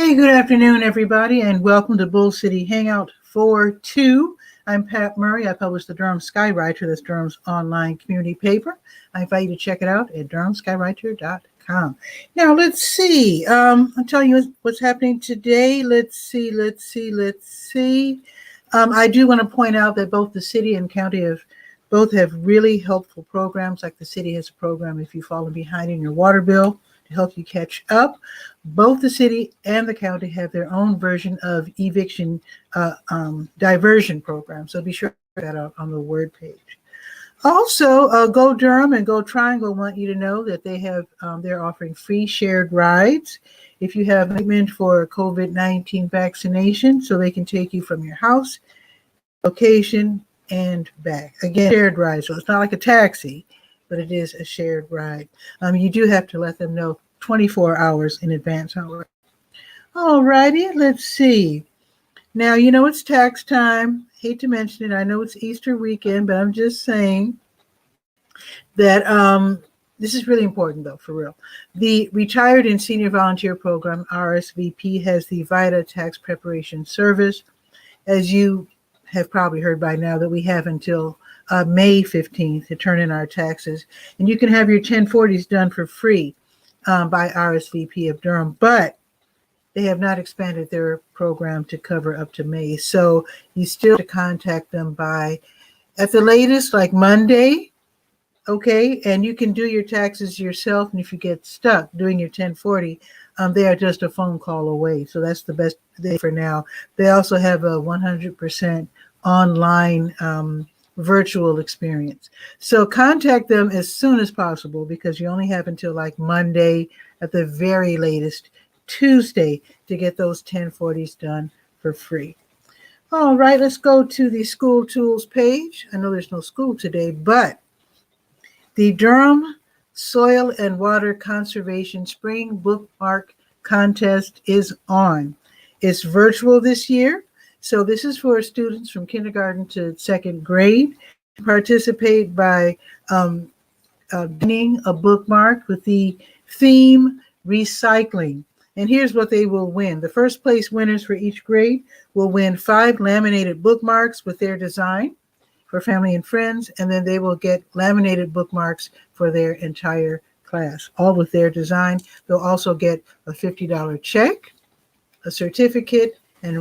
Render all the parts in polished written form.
Hey, good afternoon, everybody, and welcome to Bull City Hangout 4-2. I'm Pat Murray. I publish the Durham Skywriter, that's Durham's online community paper. I invite you to check it out at durhamskywriter.com. Now, let's see. I'll tell you what's happening today. Let's see. I do want to point out that both the city and county have really helpful programs. Like the city has a program if you've fallen behind in your water bill to help you catch up. Both the city and the county have their own version of eviction diversion program. So be sure to check that out on the word page. Also, Go Durham and Go Triangle want you to know that they're offering free shared rides if you have appointment for COVID-19 vaccination, so they can take you from your house, location, and back. Again, shared ride, so it's not like a taxi, but it is a shared ride. You do have to let them know 24 hours in advance. All righty, let's see. Now, you know it's tax time. Hate to mention it. I know it's Easter weekend, but I'm just saying that this is really important, though, for real. The Retired and Senior Volunteer Program, RSVP, has the VITA Tax Preparation Service. As you have probably heard by now, that we have until May 15th to turn in our taxes. And you can have your 1040s done for free by RSVP of Durham, but they have not expanded their program to cover up to May. So you still have to contact them by, at the latest, like Monday, okay? And you can do your taxes yourself. And if you get stuck doing your 1040, they are just a phone call away. So that's the best day for now. They also have a 100% online virtual experience. So contact them as soon as possible, because you only have until like Monday, at the very latest Tuesday, to get those 1040s done for free. All right, let's go to the school tools page. I know there's no school today, but the Durham Soil and Water Conservation Spring Bookmark Contest is on. It's virtual this year. So this is for students from kindergarten to second grade. Participate by getting a bookmark with the theme recycling. And here's what they will win. The first place winners for each grade will win 5 laminated bookmarks with their design for family and friends. And then they will get laminated bookmarks for their entire class, all with their design. They'll also get a $50 check, a certificate, and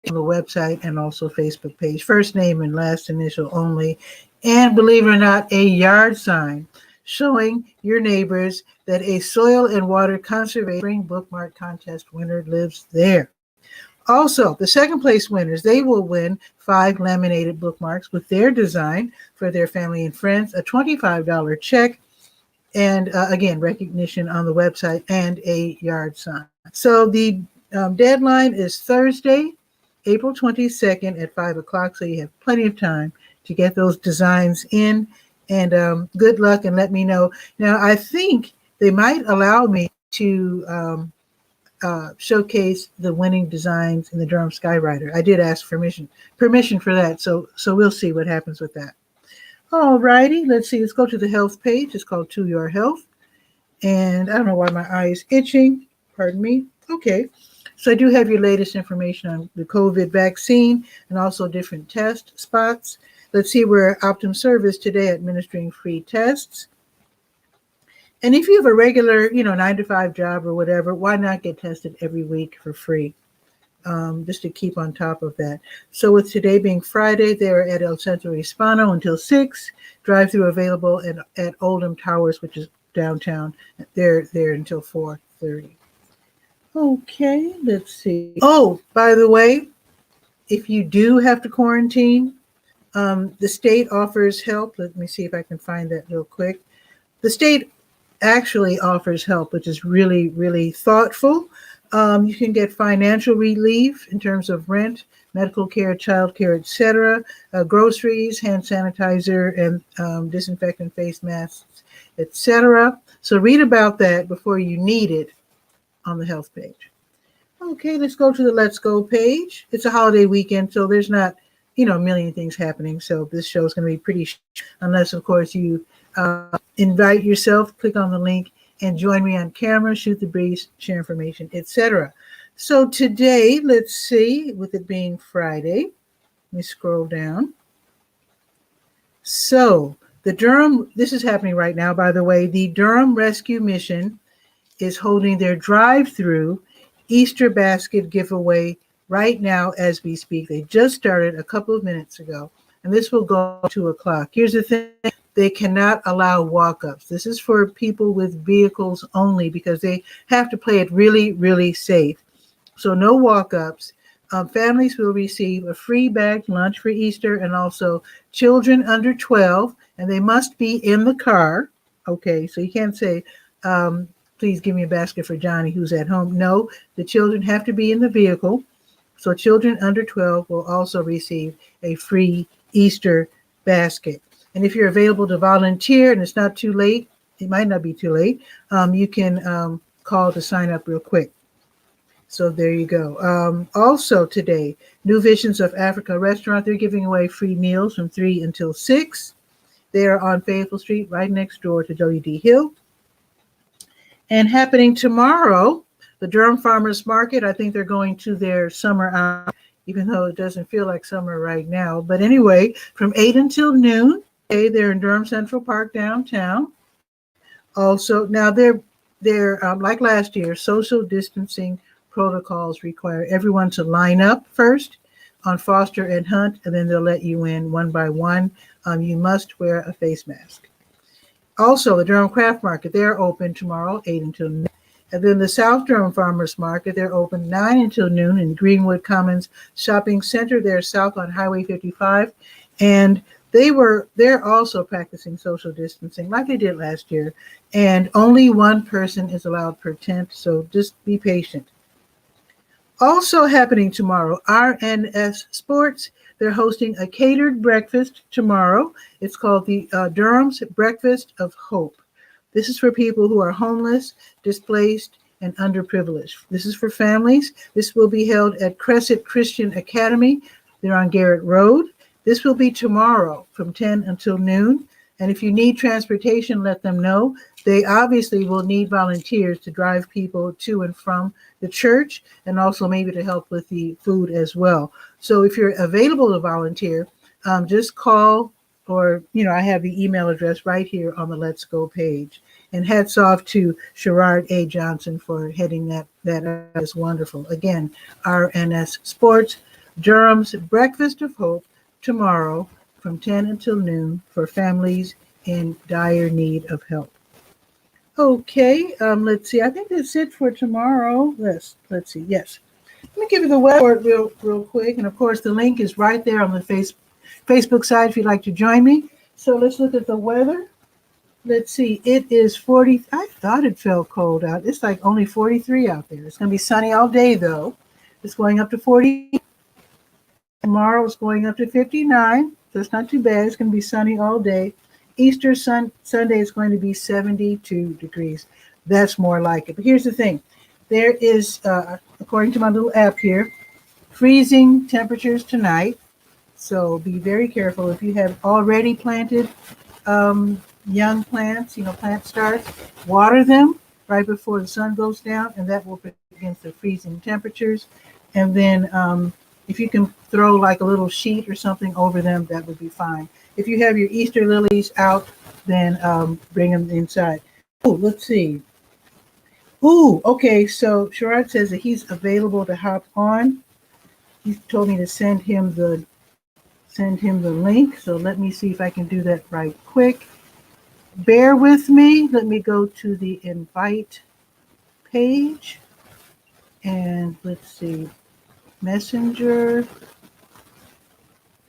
on the website and also Facebook page, first name and last initial only, and believe it or not, a yard sign showing your neighbors that a soil and water conservation spring bookmark contest winner lives there. Also, the second place winners, they will win 5 laminated bookmarks with their design for their family and friends, a $25 check, and again, recognition on the website, and a yard sign. So the deadline is Thursday, April 22nd at 5 o'clock, so you have plenty of time to get those designs in, and good luck, and let me know. Now, I think they might allow me to showcase the winning designs in the Durham Skywriter. I did ask permission for that, so we'll see what happens with that. All righty, let's see, let's go to the health page. It's called To Your Health, and I don't know why my eye is itching, pardon me. Okay. So I do have your latest information on the COVID vaccine and also different test spots. Let's see, we're at Optum Service today administering free tests. And if you have a regular, 9-to-5 job or whatever, why not get tested every week for free? Just to keep on top of that. So with today being Friday, they're at El Centro Hispano until 6. Drive-through available at Oldham Towers, which is downtown. They're there until 4:30. Okay, let's see. Oh, by the way, if you do have to quarantine, the state offers help. Let me see if I can find that real quick. The state actually offers help, which is really, really thoughtful. You can get financial relief in terms of rent, medical care, child care, etc., groceries, hand sanitizer, and disinfectant face masks, etc. So read about that before you need it on the health page. Okay, let's go to the Let's Go page. It's a holiday weekend, so there's not, a million things happening. So this show is going to be pretty unless, of course, you invite yourself, click on the link, and join me on camera, shoot the breeze, share information, etc. So today, let's see, with it being Friday, let me scroll down. So the Durham, this is happening right now, by the way, the Durham Rescue Mission is holding their drive-through Easter basket giveaway right now as we speak. They just started a couple of minutes ago, and this will go 2:00. Here's the thing. They cannot allow walk-ups. This is for people with vehicles only because they have to play it really, really safe. So no walk-ups. Families will receive a free bagged lunch for Easter, and also children under 12, and they must be in the car. Okay, so you can't say, please give me a basket for Johnny who's at home. No, the children have to be in the vehicle. So children under 12 will also receive a free Easter basket. And if you're available to volunteer and it's not too late, it might not be too late, you can call to sign up real quick. So there you go. Also today, New Visions of Africa restaurant, they're giving away free meals from 3 until 6. They are on Fayetteville Street, right next door to W.D. Hill. And happening tomorrow, the Durham Farmers Market, I think they're going to their summer hour, even though it doesn't feel like summer right now. But anyway, from 8 until noon, okay, they're in Durham Central Park downtown. Also, now they're like last year, social distancing protocols require everyone to line up first on Foster and Hunt, and then they'll let you in one by one. You must wear a face mask. Also, the Durham Craft Market, they're open tomorrow, 8 until noon. And then the South Durham Farmers Market, they're open 9 until noon in Greenwood Commons Shopping Center. They're south on Highway 55. And they're also practicing social distancing like they did last year. And only one person is allowed per tent, so just be patient. Also happening tomorrow, RNS Sports. They're hosting a catered breakfast tomorrow. It's called the Durham's Breakfast of Hope. This is for people who are homeless, displaced, and underprivileged. This is for families. This will be held at Crescent Christian Academy. They're on Garrett Road. This will be tomorrow from 10 until noon. And if you need transportation, let them know. They obviously will need volunteers to drive people to and from the church, and also maybe to help with the food as well. So if you're available to volunteer, just call, or, I have the email address right here on the Let's Go page. And hats off to Sherrod A. Johnson for heading that is wonderful. Again, RNS Sports, Durham's Breakfast of Hope tomorrow from 10 until noon for families in dire need of help. Okay, let's see. I think that's it for tomorrow. Let's see. Yes. Let me give you the web real quick. And of course, the link is right there on the Facebook side if you'd like to join me. So let's look at the weather. Let's see. It is 40. I thought it felt cold out. It's like only 43 out there. It's going to be sunny all day, though. It's going up to 40. Tomorrow it's going up to 59. So it's not too bad. It's going to be sunny all day. Easter Sunday is going to be 72 degrees. That's more like it. But here's the thing. There is, according to my little app here, freezing temperatures tonight. So be very careful. If you have already planted young plants, plant starts, water them right before the sun goes down, and that will protect against the freezing temperatures. And then if you can throw like a little sheet or something over them, that would be fine. If you have your Easter lilies out, then bring them inside. Oh, let's see. Ooh, okay, so Sherrod says that he's available to hop on. He told me to send him the link. So let me see if I can do that right quick. Bear with me. Let me go to the invite page. And let's see. Messenger.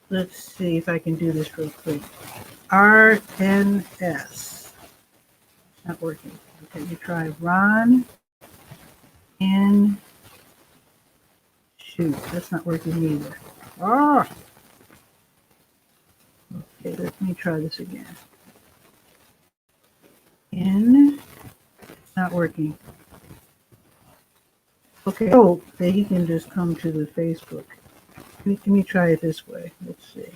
Let's see if I can do this real quick. RNS. Not working. Okay, you try Ron. And shoot, that's not working either. Ah. Okay, let me try this again. Not working. Okay, oh, then he can just come to the Facebook. Let me try it this way. Let's see.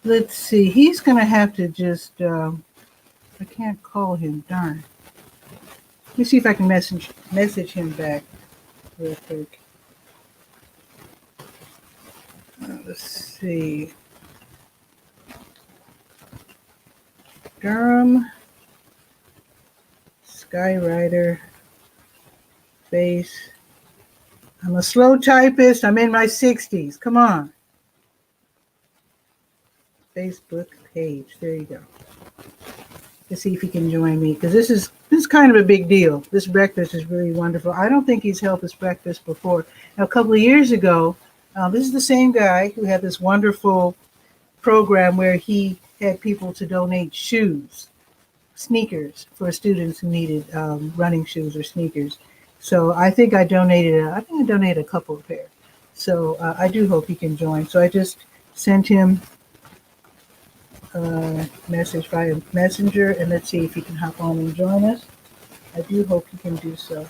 Let's see. He's going to have to just, I can't call him, darn. Let me see if I can message him back real quick. Let's see. Durham Skywriter face. I'm a slow typist. I'm in my 60s. Come on. Facebook page. There you go. Let's see if he can join me, because this is kind of a big deal. This breakfast is really wonderful. I don't think he's held this breakfast before. Now, a couple of years ago, this is the same guy who had this wonderful program where he had people to donate shoes, sneakers, for students who needed running shoes or sneakers. So I think I donated a couple of pairs. So I do hope he can join. So I just sent him a message via Messenger, and let's see if he can hop on and join us. I do hope he can do so.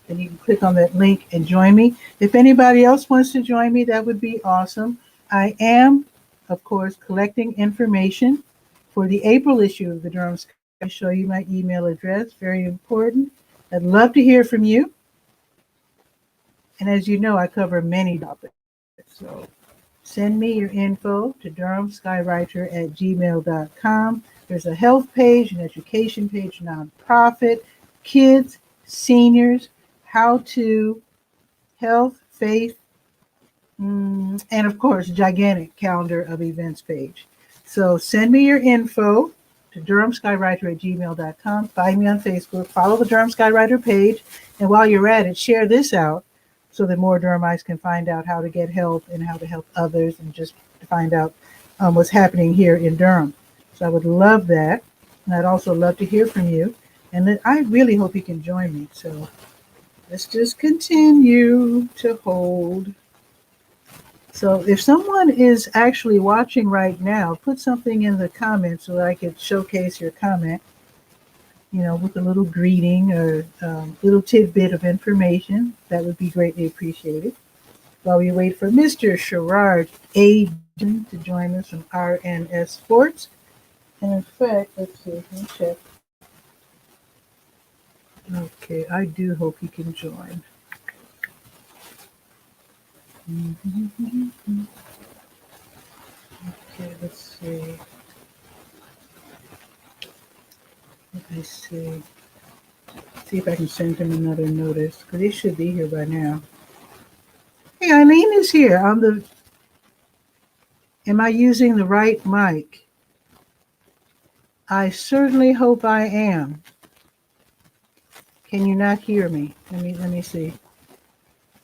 And you can click on that link and join me. If anybody else wants to join me, that would be awesome. I am, of course, collecting information for the April issue of the Durham Sky. I'll show you my email address. Very important. I'd love to hear from you. And as you know, I cover many topics. So send me your info to 𝗕𝗨𝗟𝗟@gmail.com. There's a health page, an education page, nonprofit, kids, seniors, how to, health, faith, and of course, gigantic calendar of events page. So send me your info to DurhamSkywriter@gmail.com. Find me on Facebook. Follow the Durham Skywriter page. And while you're at it, share this out so that more Durhamites can find out how to get help and how to help others, and just to find out what's happening here in Durham. So I would love that. And I'd also love to hear from you. And then I really hope you can join me. So let's just continue to hold. So if someone is actually watching right now, put something in the comments so that I could showcase your comment, with a little greeting or little tidbit of information. That would be greatly appreciated. While we wait for Mr. Sherrard Aiden to join us from RNS Sports. And in fact, let's see, let me check. Okay, I do hope he can join. Okay, let's see. Let me see. See if I can send him another notice, because he should be here by now. Hey, Eileen is here. Am I using the right mic? I certainly hope I am. Can you not hear me? Let me see.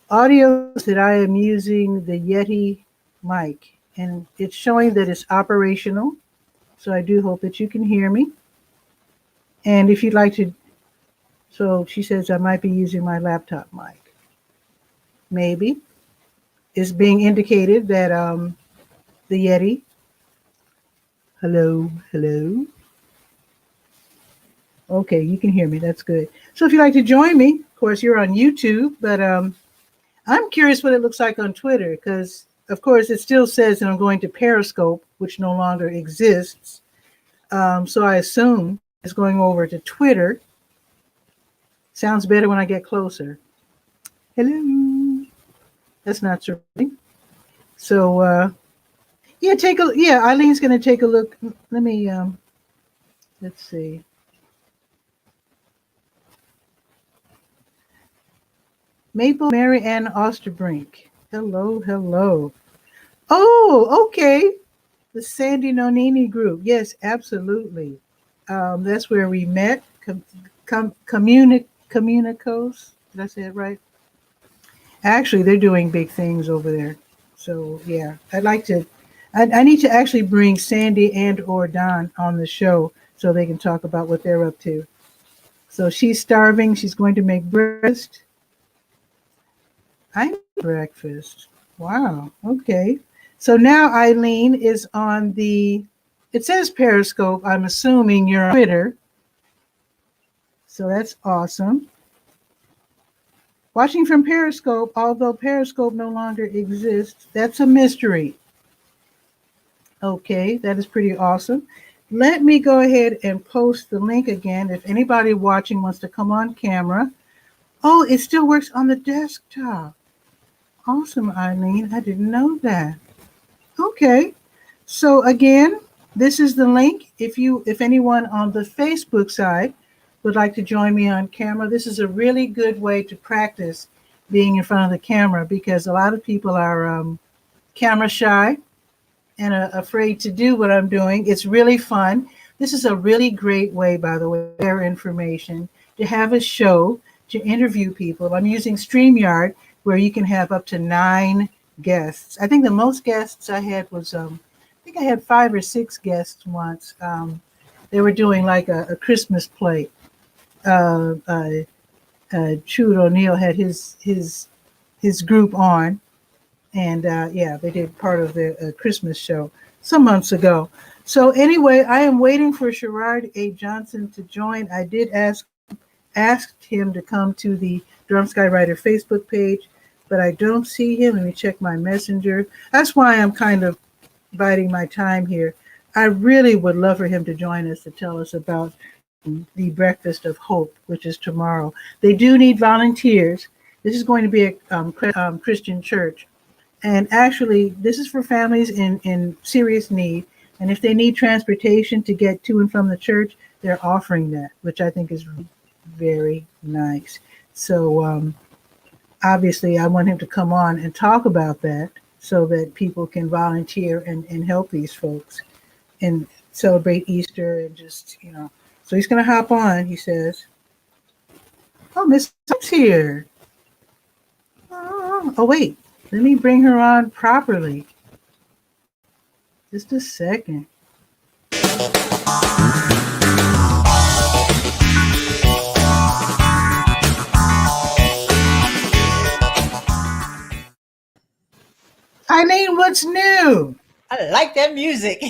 Audio that I am using the Yeti mic, and it's showing that it's operational. So I do hope that you can hear me. And if you'd like to, so she says I might be using my laptop mic. Maybe. It's being indicated that the Yeti. Hello. Okay, you can hear me. That's good. So if you'd like to join me, of course, you're on YouTube, but I'm curious what it looks like on Twitter, because, of course, it still says that I'm going to Periscope, which no longer exists. So I assume it's going over to Twitter. Sounds better when I get closer. Hello. That's not surprising. So, Eileen's going to take a look. Let me, let's see. Maple Mary Ann Osterbrink. Hello. Oh, okay. The Sandy Nonini group. Yes, absolutely. That's where we met. Communicos. Did I say it right? Actually, they're doing big things over there. So yeah, I need to actually bring Sandy and or Don on the show so they can talk about what they're up to. So she's starving. She's going to make breakfast. I need breakfast. Wow. Okay. So now Eileen is on it says Periscope. I'm assuming you're on Twitter. So that's awesome. Watching from Periscope, although Periscope no longer exists, that's a mystery. Okay, that is pretty awesome. let me go ahead and post the link again. If anybody watching wants to come on camera. Oh, it still works on the desktop. Awesome, Eileen. I didn't know that. Okay. So again, this is the link. If anyone on the Facebook side would like to join me on camera, this is a really good way to practice being in front of the camera, because a lot of people are camera shy and afraid to do what I'm doing. It's really fun. This is a really great way, by the way, to share information, to have a show, to interview people. I'm using StreamYard, where you can have up to 9 guests. I think the most guests I had was, I think I had 5 or 6 guests once. They were doing like a Christmas play. 𝗕𝗨𝗟𝗟 𝗖𝗜𝗧𝗬 had his group on, and yeah, they did part of the Christmas show some months ago. So anyway, I am waiting for Sherrod A. Johnson to join. I did asked him to come to the Durham Skywriter Facebook page, but I don't see him. Let me check my messenger. That's why I'm kind of biding my time here. I really would love for him to join us to tell us about the Breakfast of Hope, which is tomorrow. They do need volunteers. This is going to be a Christian church. And actually, this is for families in serious need. And if they need transportation to get to and from the church, they're offering that, which I think is very nice. So obviously, I want him to come on and talk about that so that people can volunteer and help these folks and celebrate Easter and just, you know. So he's going to hop on, he says. Oh, Miss Hunt's here. Oh, wait. Let me bring her on properly. Just a second. Eileen, what's new? I like that music.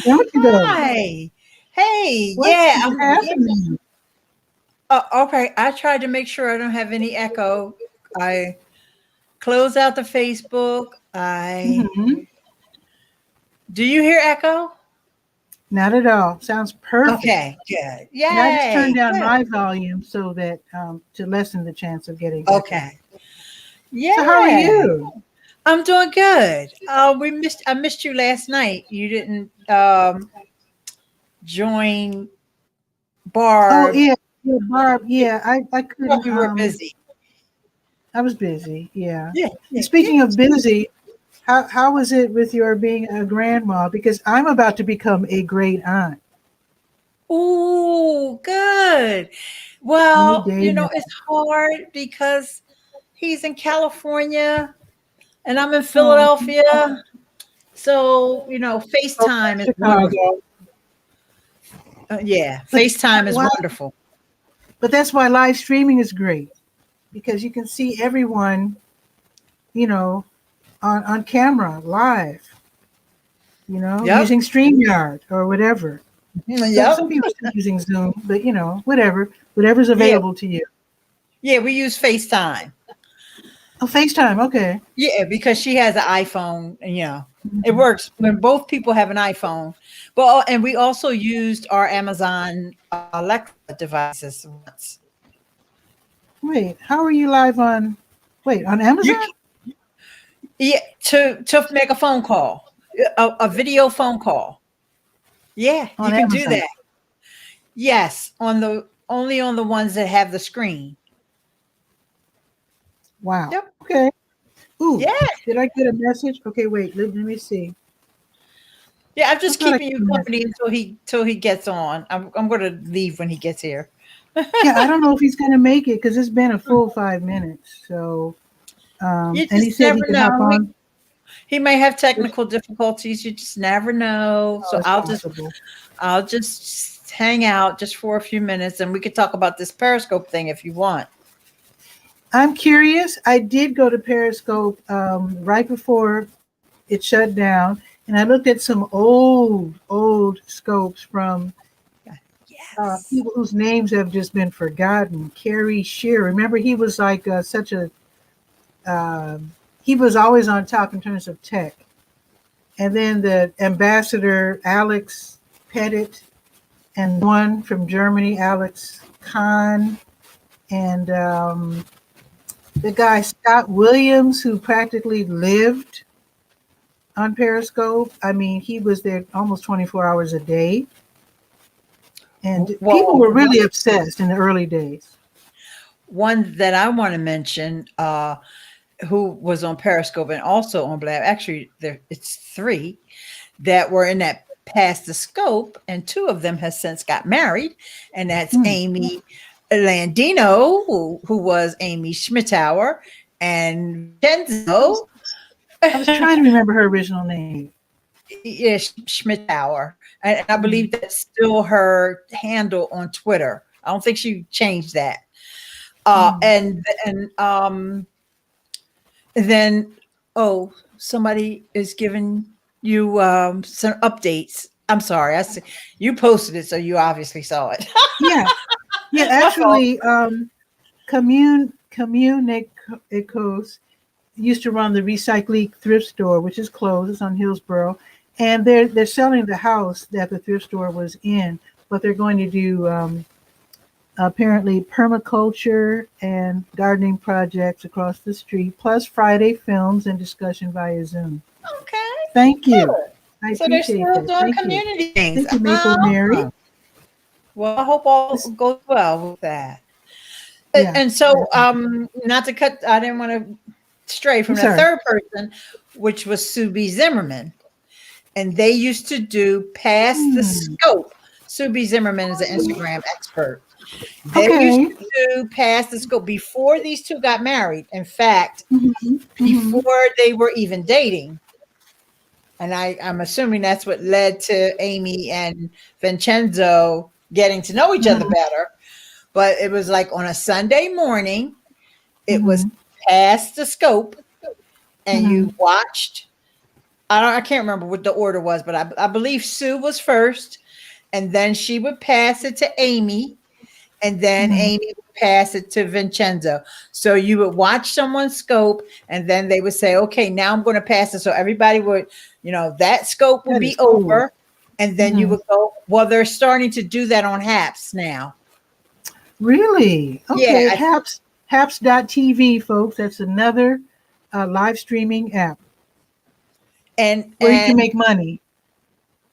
Don't you go? Hi. Hey, What's happening? Okay. I tried to make sure I don't have any echo. I close out the Facebook. Do you hear echo? Not at all. Sounds perfect. Okay, good. Yay. And I just turned down my volume so that to lessen the chance of getting echo. Okay. Yeah. So how are you? I'm doing good. I missed you last night. You didn't join Barb. Oh yeah, Barb. Yeah, I couldn't. You were busy. I was busy. Yeah. Yeah. And speaking of busy, how was it with your being a grandma? Because I'm about to become a great aunt. Oh, good. Well, it's hard because he's in California and I'm in Philadelphia. So, FaceTime is wonderful. FaceTime is wonderful. But that's why live streaming is great, because you can see everyone, on camera, live, using StreamYard or whatever. Yeah. Some people are using Zoom, but whatever's available to you. Yeah, we use FaceTime. Oh, FaceTime, okay. Yeah, because she has an iPhone, and it works when both people have an iPhone. But and we also used our Amazon Alexa devices once. Wait, how are you live on Amazon? Yeah, to make a phone call, a video phone call. Yeah, you can do that. Yes, only on the ones that have the screen. Wow. Yep. Okay. Ooh. Yeah. Did I get a message? Okay, wait. Let me see. Yeah, I'm just keeping you company until he gets on. I'm going to leave when he gets here. Yeah, I don't know if he's going to make it because it's been a full 5 minutes. So, and he said he could hop on. He may have technical difficulties. You just never know. So I'll just hang out just for a few minutes, and we could talk about this Periscope thing if you want. I'm curious. I did go to Periscope right before it shut down, and I looked at some old scopes from people whose names have just been forgotten. Carrie Shear. Remember, he was like he was always on top in terms of tech. and then the ambassador Alex Pettit, and one from Germany, Alex Kahn, and the guy Scott Williams, who practically lived on Periscope. I mean, he was there almost 24 hours a day. And people were really obsessed in the early days. One that I want to mention, who was on Periscope and also on Blab. Actually, it's 3 that were in that Past the Scope, and 2 of them has since got married, and that's Amy Landino, who was 𝗕𝗓 𝗖𝗓𝗧𝗬 and Vincenzo. I was trying to remember her original name. Yeah, 𝗕𝗓𝗧𝗬, and I believe that's still her handle on Twitter. I don't think she changed that. And then somebody is giving you some updates. I'm sorry, I see you posted it, so you obviously saw it. Yeah. Actually, 𝗕𝗓𝗟𝗧𝗬 used to run the Recycling thrift store, which is closed. It's on Hillsborough, and they're selling the house that the thrift store was in, but they're going to do apparently permaculture and gardening projects across the street, plus Friday films and discussion via Zoom. Okay. Thank you. Good. I So they're appreciate still that. doing Thank community you. things. Thank you, Maple Mary. Well, I hope all goes well with that. Yeah. And so, not to cut, I didn't want to stray from the third person, which was 𝗕𝗓𝗧 Zimmerman. And they used to do Past the Scope. 𝗕𝗓𝗧 Zimmerman is an Instagram expert. They used to do Past the Scope before these 2 got married. In fact, before they were even dating. And I'm assuming that's what led to Amy and Vincenzo getting to know each other better. But it was like on a Sunday morning, it was Past the Scope, and you watched. I can't remember what the order was, but I believe Sue was first, and then she would pass it to Amy, and then Amy would pass it to Vincenzo. So you would watch someone's scope, and then they would say, okay, now I'm going to pass it. So everybody would, that scope would be over. And then you would go, well, they're starting to do that on Haps now. Really? Okay. Yeah. Haps.tv, folks. That's another live streaming app. And where you can make money.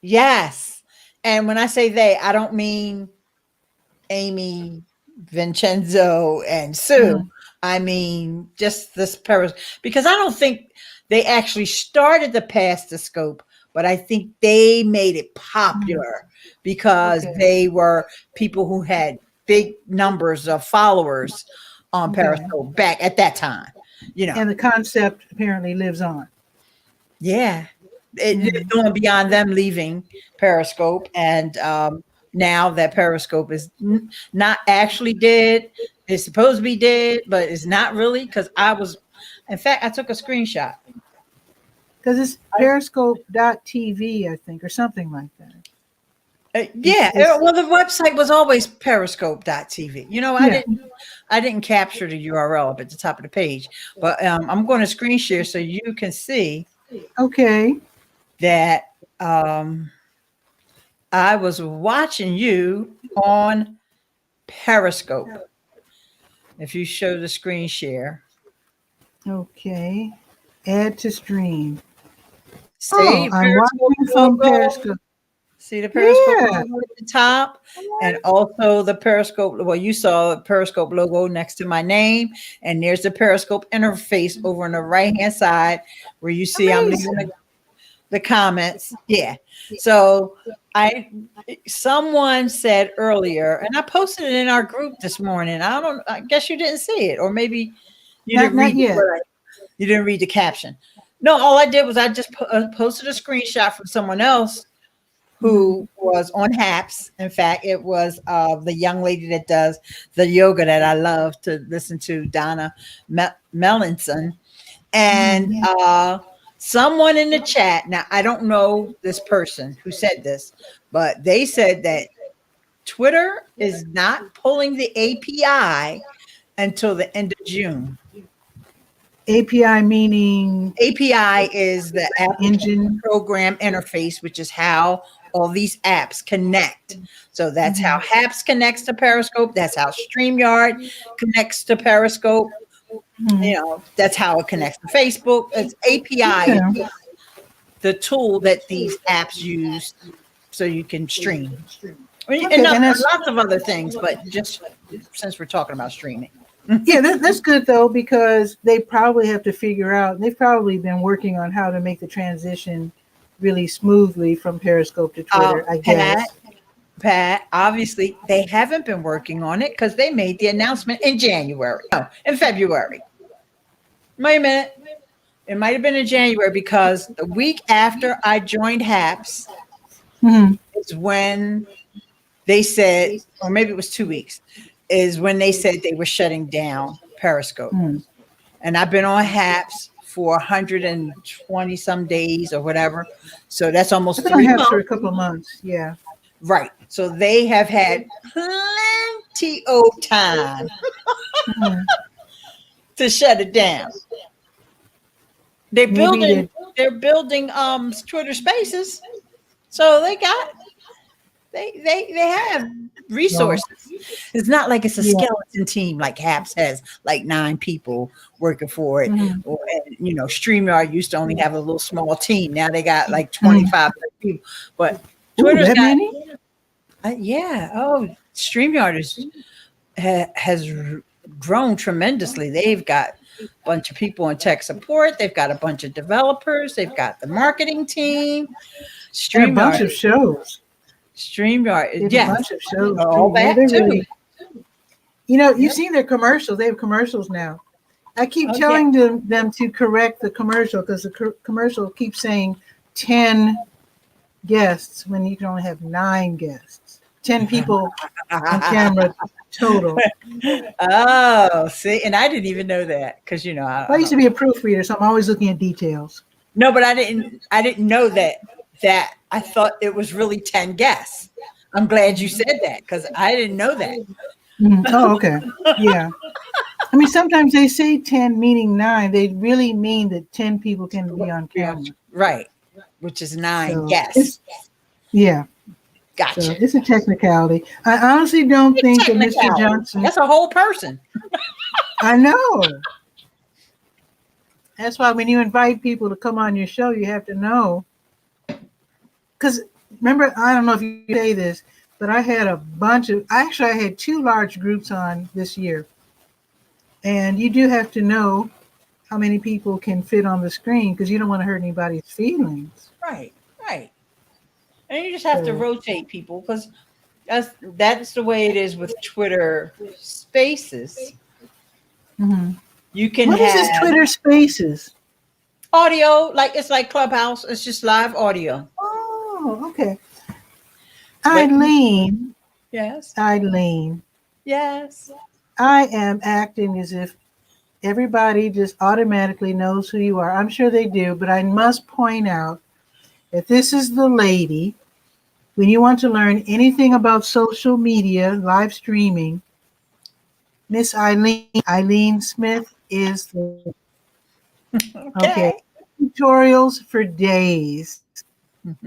Yes. And when I say they, I don't mean Amy, Vincenzo, and Sue. I mean just this because I don't think they actually started the Past the Scope, but I think they made it popular because they were people who had big numbers of followers on Periscope back at that time, And the concept apparently lives on. Yeah. It's going beyond them leaving Periscope. And now that Periscope is not actually dead, it's supposed to be dead, but it's not really, because in fact, I took a screenshot. Because it's periscope.tv, I think, or something like that. Well, the website was always periscope.tv. I didn't capture the URL up at the top of the page, but I'm going to screen share so you can see. Okay. That I was watching you on Periscope. If you show the screen share. Okay. Add to stream. See, I'm watching from Periscope. See the Periscope logo at the top, and also the Periscope. Well, you saw the Periscope logo next to my name, and there's the Periscope interface over on the right-hand side where you see I'm leaving the comments. Yeah. So someone said earlier, and I posted it in our group this morning. I guess you didn't see it, or maybe you didn't read it. You didn't read the caption. No, all I did was I just posted a screenshot from someone else who was on Haps. In fact, it was the young lady that does the yoga that I love to listen to, Donna Melanson. And someone in the chat, now I don't know this person who said this, but they said that Twitter is not pulling the API until the end of June. API meaning API is the engine. program interface, which is how all these apps connect. So that's how HAPS connects to Periscope. That's how StreamYard connects to Periscope. You know, that's how it connects to Facebook. It's API, Okay. the tool that these apps use so you can stream. I mean, Okay, and and that's- lots of other things, but just since we're talking about streaming. Yeah, that's good though, because they probably have to figure out, they've probably been working on how to make the transition really smoothly from Periscope to Twitter, I guess. Pat, obviously they haven't been working on it because they made the announcement in January. No, in February. Wait a minute. It might have been in January because the week after I joined HAPS is when they said, or maybe it was 2 weeks, is when they said they were shutting down Periscope. And I've been on HAPS for 120 some days or whatever. So that's almost I've been 3 on HAPS months. for a couple of months, yeah. Right. So they have had plenty of time to shut it down. They're building Twitter Spaces. So they have resources. It's not like it's a skeleton team like HAPS has like 9 people working for it. Or, you know, StreamYard used to only have a little small team. Now they got like 25 people. But Twitter's that got many? yeah. Oh, StreamYard has grown tremendously. They've got a bunch of people in tech support. They've got a bunch of developers. They've got the marketing team. And a bunch of shows. StreamYard, a bunch of shows. All that too. Really, you know, you've seen their commercials. They have commercials now. I keep telling them to correct the commercial because the commercial keeps saying 10 guests when you can only have 9 guests. 10 people on camera total. Oh, see, and I didn't even know that because you know I used to be a proofreader, so I'm always looking at details. No, but I didn't know that I thought it was really 10 guests. I'm glad you said that because I didn't know that. Oh, okay. Yeah. I mean, sometimes they say 10 meaning 9. They really mean that 10 people can be on camera. Right. Which is 9 So guests. Yeah. Gotcha. So it's a technicality. I honestly don't think that Mr. Johnson. That's a whole person. I know. That's why when you invite people to come on your show, you have to know. Because remember, I don't know if you say this, but I had I had 2 large groups on this year. And you do have to know how many people can fit on the screen because you don't want to hurt anybody's feelings. Right. And you just have to rotate people because that's the way it is with Twitter Spaces. You can What is this Twitter Spaces? Audio, like it's like Clubhouse. It's just live audio. Oh, okay. Eileen. Yes. Eileen. Yes. I am acting as if everybody just automatically knows who you are. I'm sure they do, but I must point out that this is the lady. When you want to learn anything about social media, live streaming, Miss Eileen Smith is the okay. Tutorials for days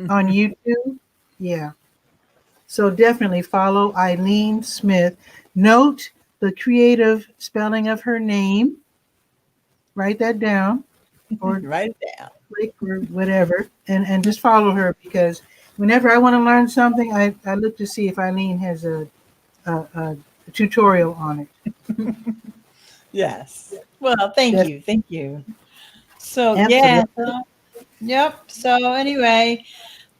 on YouTube. Yeah. So definitely follow Eileen Smith. Note the creative spelling of her name. Write that down. Or write it down. Click or whatever. And just follow her because whenever I want to learn something, I look to see if Eileen has a tutorial on it. Yes. Well, thank you. So Absolutely. yep. So anyway,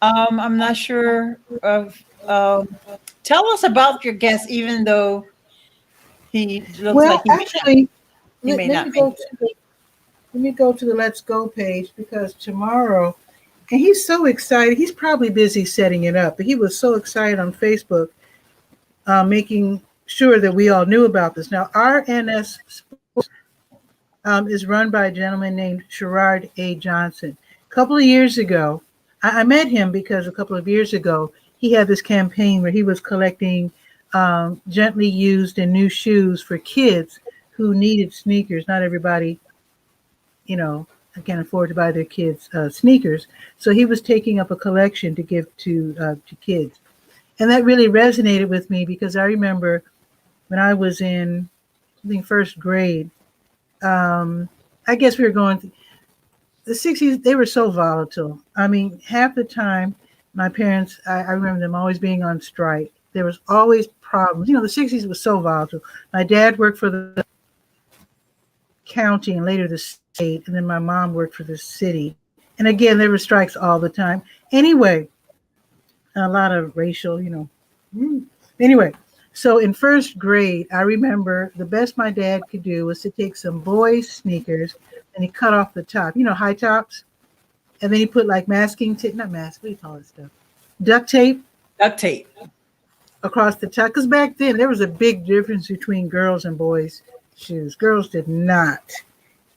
I'm not sure of. Tell us about your guest, even though he looks like actually, he may not. Let me go to the Let's Go page because tomorrow, and he's so excited. He's probably busy setting it up, but he was so excited on Facebook, making sure that we all knew about this. Now, RNS Sports is run by a gentleman named Sherrod A. Johnson. A couple of years ago, I met him because a couple of years ago, he had this campaign where he was collecting gently used and new shoes for kids who needed sneakers. Not everybody I can't afford to buy their kids sneakers. So he was taking up a collection to give to kids. And that really resonated with me because I remember when I was in, I think, first grade, I guess we were going, the 60s, they were so volatile. I mean, half the time, my parents, I remember them always being on strike. There was always problems. The 60s was so volatile. My dad worked for the county and later the state, and then my mom worked for the city. And again, there were strikes all the time. Anyway, a lot of racial, Anyway, so in first grade, I remember the best my dad could do was to take some boys' sneakers and he cut off the top, high tops. And then he put like masking tape, not mask, what do you call it stuff? Duct tape. Duct tape. Across the top. Because back then there was a big difference between girls and boys' shoes. Girls did not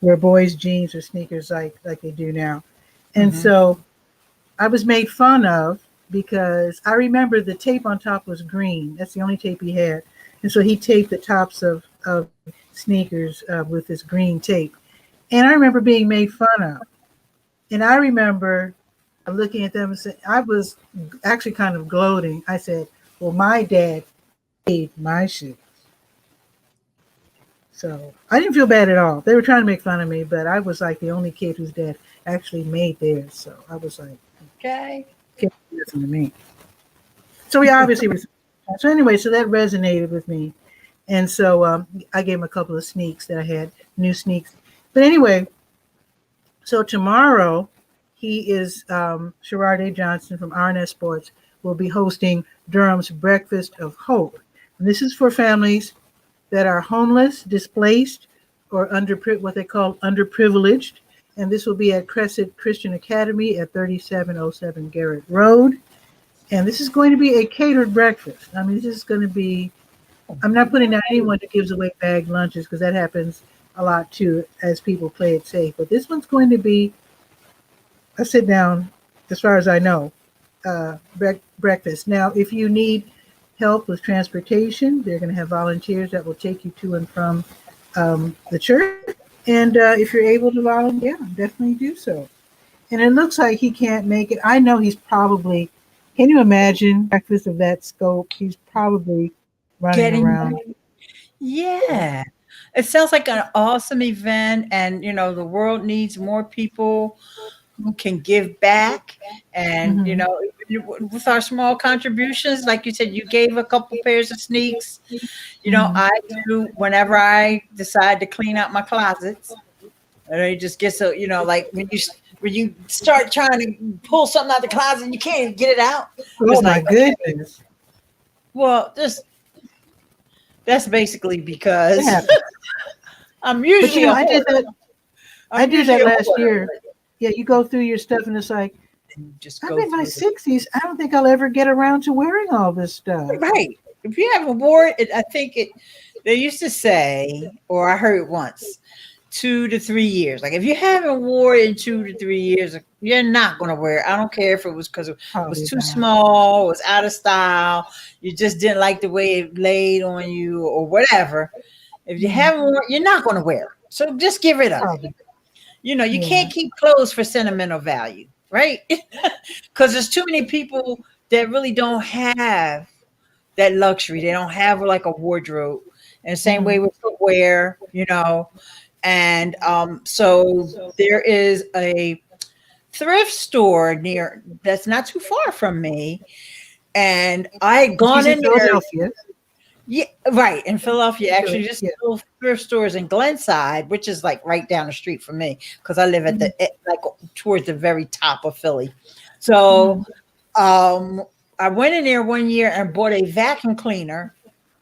wear boys' jeans or sneakers like they do now. And so I was made fun of because I remember the tape on top was green. That's the only tape he had. And so he taped the tops of sneakers with this green tape. And I remember being made fun of. And I remember looking at them and saying, I was actually kind of gloating. I said, well, my dad made my shoes. So I didn't feel bad at all. They were trying to make fun of me, but I was like the only kid whose dad actually made theirs. So I was like, okay, listen to me. So we obviously was. So anyway, so that resonated with me. And so I gave him a couple of sneaks that I had, new sneaks. But anyway, so tomorrow he is, Sherrod A. Johnson from RNS Sports will be hosting Durham's Breakfast of Hope. And this is for families that are homeless, displaced, or what they call underprivileged. And this will be at Crescent Christian Academy at 3707 Garrett Road. And this is going to be a catered breakfast. I mean, this is going to be, I'm not putting down anyone that gives away bagged lunches because that happens a lot too as people play it safe. But this one's going to be a sit down, as far as I know, breakfast. Now, if you need help with transportation, they're going to have volunteers that will take you to and from the church. And if you're able to volunteer, definitely do so. And it looks like he can't make it. I know he's probably, can you imagine breakfast of that scope? He's probably running around. Yeah. It sounds like an awesome event. And, the world needs more people who can give back. And, with our small contributions, like you said, you gave a couple pairs of sneaks. I do whenever I decide to clean out my closets. And it just gets so, like when you start trying to pull something out of the closet and you can't even get it out. Oh my goodness. Well, that's basically because I'm usually I did that last year. Yeah, you go through your stuff and it's like, I'm in my 60s. I don't think I'll ever get around to wearing all this stuff. Right. If you haven't worn it, I think they used to say, or I heard once, 2 to 3 years. Like if you haven't worn it in 2 to 3 years, you're not going to wear it. I don't care if it was because it was too small, was out of style, you just didn't like the way it laid on you or whatever. If you haven't worn it, you're not going to wear it. So just give it up. You can't keep clothes for sentimental value, right? Because there's too many people that really don't have that luxury. They don't have like a wardrobe. And the same way with footwear, And so there is a thrift store near that's not too far from me. And I had gone in there. Yeah, right. In Philadelphia, actually, just little thrift stores in Glenside, which is like right down the street from me, because I live at like towards the very top of Philly. So I went in there one year and bought a vacuum cleaner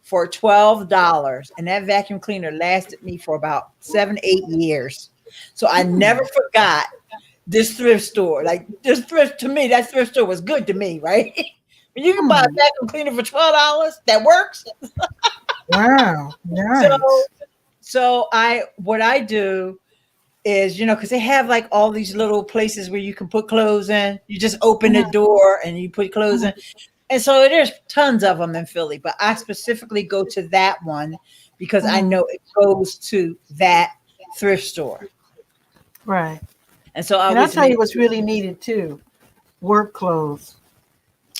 for $12, and that vacuum cleaner lasted me for about 7-8 years. So I never forgot this thrift store. Like this thrift to me, that thrift store was good to me, right? When you can buy a vacuum cleaner for $12, that works. Wow, nice. So what I do is, because they have like all these little places where you can put clothes in. You just open the door and you put clothes in. And so there's tons of them in Philly, but I specifically go to that one because I know it goes to that thrift store. Right. And so I And I'll always tell you make what's really needed too: work clothes,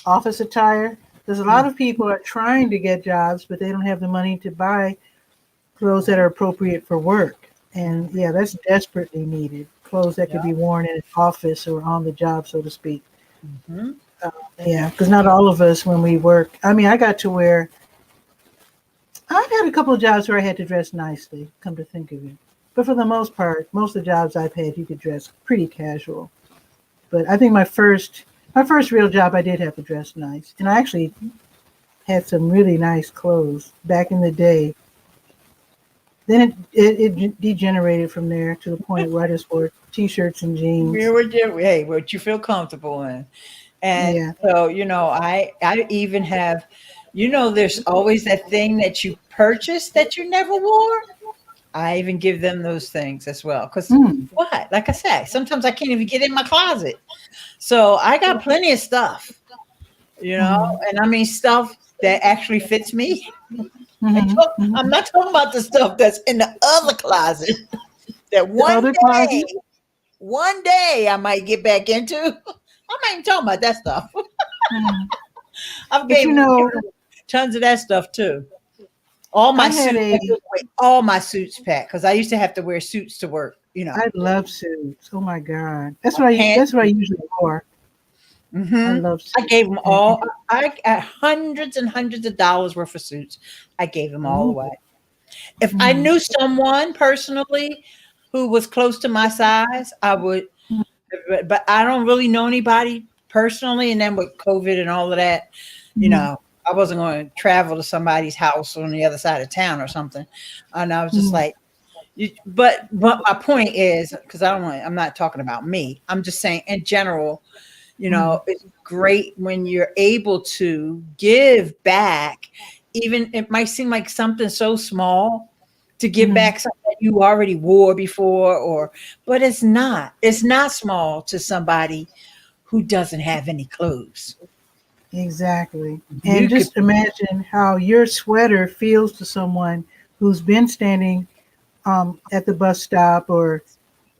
office attire. There's a lot of people are trying to get jobs, but they don't have the money to buy clothes that are appropriate for work. And yeah, that's desperately needed. Clothes that could yeah. be worn in an office or on the job, so to speak. Hmm. Yeah, because not all of us, when we work, I mean, I got to wear, I've had a couple of jobs where I had to dress nicely, come to think of it. But for the most part, most of the jobs I've had, you could dress pretty casual. But I think my first real job, I did have to dress nice. And I actually had some really nice clothes back in the day. Then it degenerated from there to the point where I just wore t-shirts and jeans. Hey, what you feel comfortable in. And Yeah. so, I even have, there's always that thing that you purchased that you never wore. I even give them those things as well. Because Mm. what? Like I said, sometimes I can't even get in my closet. So I got plenty of stuff, Mm-hmm. and I mean stuff that actually fits me. Mm-hmm. I'm Mm-hmm. not talking about the stuff that's in the other closet that The other closet. one day I might get back into. I'm not even talking about that stuff. Mm. I've But given tons of that stuff too. All I my had suits, a, all my suits packed because I used to have to wear suits to work. I love suits. Oh my God. That's My what I, pants. that's what I usually wore. I Hmm. love I suits. gave them all. I got hundreds and hundreds of dollars worth of suits. I gave them all Ooh. away. If I Mm-hmm. knew someone personally who was close to my size, I would. But I don't really know anybody personally. And then with COVID and all of that, Mm-hmm. I wasn't going to travel to somebody's house on the other side of town or something. And I was just Mm-hmm. like, but my point is, because I'm not talking about me. I'm just saying in general, Mm-hmm. it's great when you're able to give back. Even it might seem like something so small to give Mm-hmm. back something that you already wore before, but it's not. It's not small to somebody who doesn't have any clothes. Exactly. And You could, just imagine how your sweater feels to someone who's been standing at the bus stop or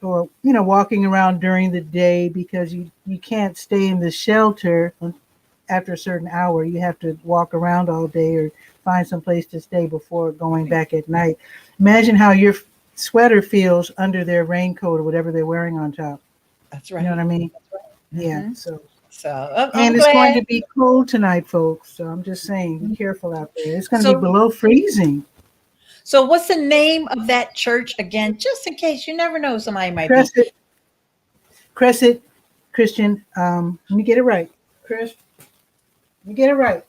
walking around during the day because you can't stay in the shelter after a certain hour. You have to walk around all day or find some place to stay before going back at night. Imagine how your sweater feels under their raincoat or whatever they're wearing on top. that's You know what right. I mean? Yeah. Hmm. So, So and I'm it's going glad. to be cold tonight, folks. So I'm just saying, be careful out there. It's going to be So below freezing. so what's the name of that church again? Just in case you never know, somebody might be. Crescent, Crescent Christian. Let me get it right. Chris, let me get it right.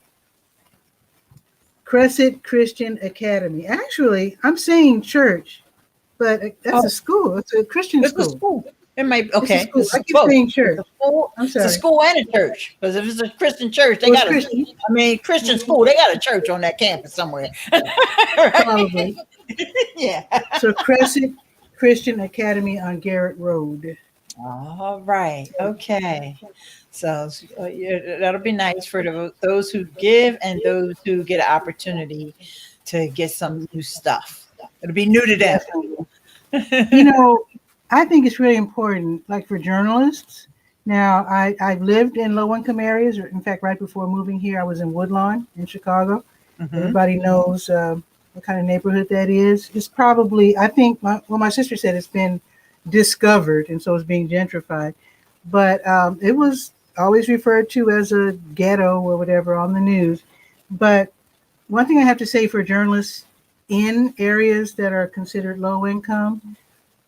Crescent Christian Academy. Actually, I'm saying church, but that's a Oh, school. It's a Christian it's a school. school. It might It's a okay. school. It's I keep both. saying It's church. a school. I'm It's a sorry. school and a church. Because if it's a Christian church, they Well, it's got a. Christian, I mean, Christian school. They got a church on that campus somewhere. Right? probably. Yeah. So Crescent Christian Academy on Garrett Road. All right. Okay. So yeah, that'll be nice for those who give and those who get an opportunity to get some new stuff. It'll be new to them. Definitely. You know, I think it's really important, like for journalists. Now, I've lived in low income areas. Or in fact, right before moving here, I was in Woodlawn in Chicago. Hmm. Everybody knows what kind of neighborhood that is. It's probably, I think, my sister said it's been discovered, and so it's being gentrified. But it was always referred to as a ghetto or whatever on the news. But one thing I have to say for journalists in areas that are considered low income,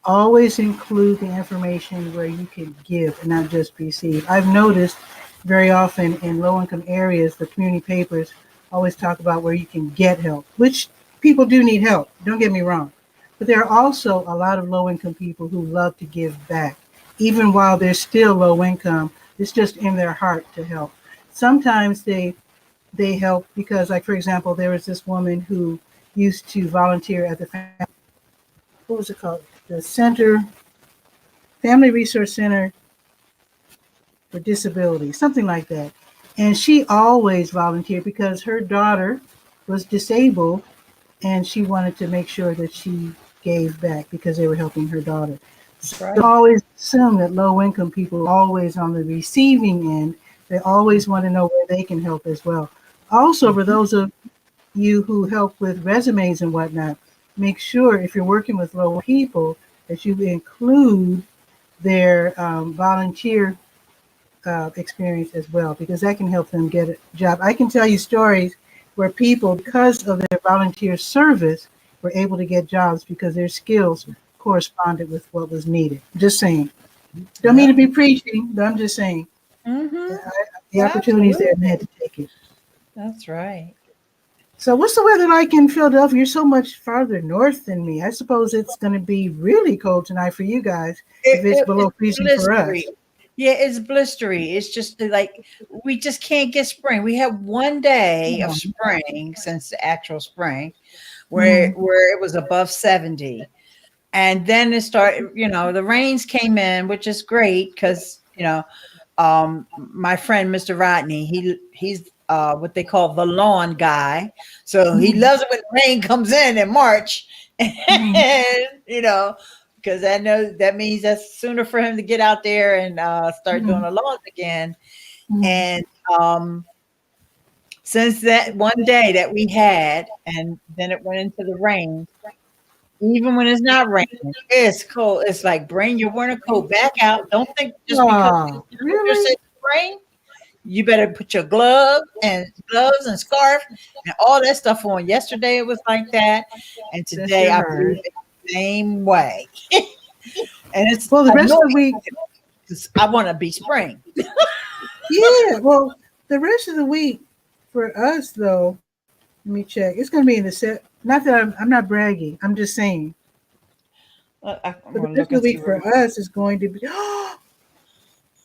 always include the information where you can give and not just receive. I've noticed very often in low income areas, the community papers always talk about where you can get help, which people do need help. Don't get me wrong. But there are also a lot of low income people who love to give back. Even while they're still low income, it's just in their heart to help. Sometimes they help because, like, for example, there was this woman who used to volunteer at the what was it called? The Center, Family Resource Center for Disability, something like that. And she always volunteered because her daughter was disabled and she wanted to make sure that she gave back because they were helping her daughter. That's right. Don't always assume that low income people are always on the receiving end. They always want to know where they can help as well. Also, for those of you who help with resumes and whatnot, make sure if you're working with low people that you include their volunteer experience as well, because that can help them get a job. I can tell you stories where people, because of their volunteer service, were able to get jobs because their skills corresponded with what was needed. Just saying. Don't mean to be preaching, but I'm just saying. The opportunities there, and they had to take it. That's right. So what's the weather like in Philadelphia? You're so much farther north than me. I suppose it's going to be really cold tonight for you guys if it's below freezing for us. Yeah, it's blistery. It's just like we just can't get spring. We had one day of spring since the actual spring where it was above 70. And then it started, the rains came in, which is great because, my friend, Mr. Rodney, he's what they call the lawn guy. So he loves it when the rain comes in March. And, because I know that means that's sooner for him to get out there and start doing the lawns again. And since that one day that we had, and then it went into the rain, even when it's not raining, it's cold. It's like, bring your winter coat back out. Don't think just because it's rain, you better put your gloves and scarf and all that stuff on. Yesterday it was like that, and today I believe it's the same way. And it's the rest of the week. I want to be spring. Yeah, well, the rest of the week for us though, let me check. It's going to be in the set. Not that I'm not bragging. I'm just saying. The rest of the week for us is going to be.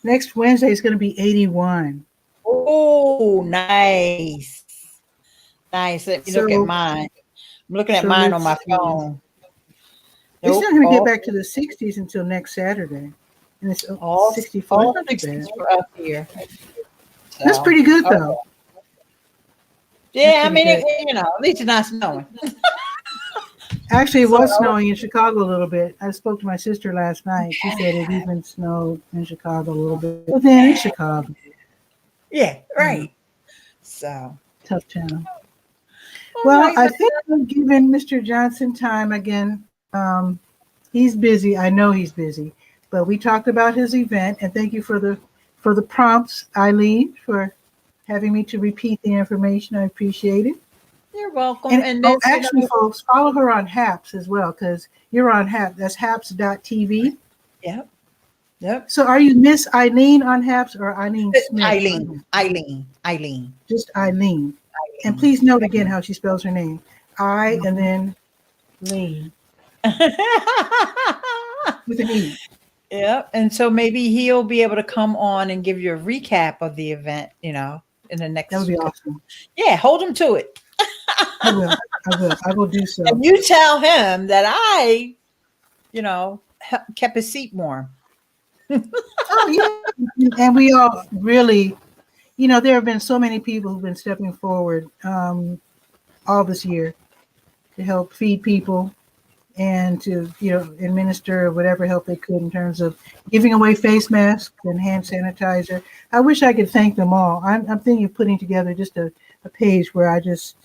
Next Wednesday is going to be 81. Oh, nice. Let me look at mine. I'm looking at mine on my phone. It's not going to get back to the 60s until next Saturday. And it's 64. All 60s for us here. So, that's pretty good, though. Yeah, I mean, at least it's not snowing. Actually, it was snowing in Chicago a little bit. I spoke to my sister last night. She said it even snowed in Chicago a little bit. Well, then it's Chicago. Yeah, right. So tough town. Well, I think I'm giving Mr. Johnson time again. He's busy. I know he's busy, but we talked about his event, and thank you for the prompts, Eileen, for having me to repeat the information. I appreciate it. You're welcome. And actually, folks, follow her on HAPS as well, because you're on HAPS. That's haps.tv. Yep. So are you Miss Eileen on HAPS or Eileen Smith? Eileen. Just Eileen. And please note again how she spells her name. I and then Lean. With an E. Yeah. And so maybe he'll be able to come on and give you a recap of the event, in the next. That would be awesome. Yeah, hold him to it. I will do so. And you tell him that I, kept his seat warm. Oh, yeah. And we all really, there have been so many people who've been stepping forward all this year to help feed people and to, administer whatever help they could in terms of giving away face masks and hand sanitizer. I wish I could thank them all. I'm thinking of putting together just a page where I just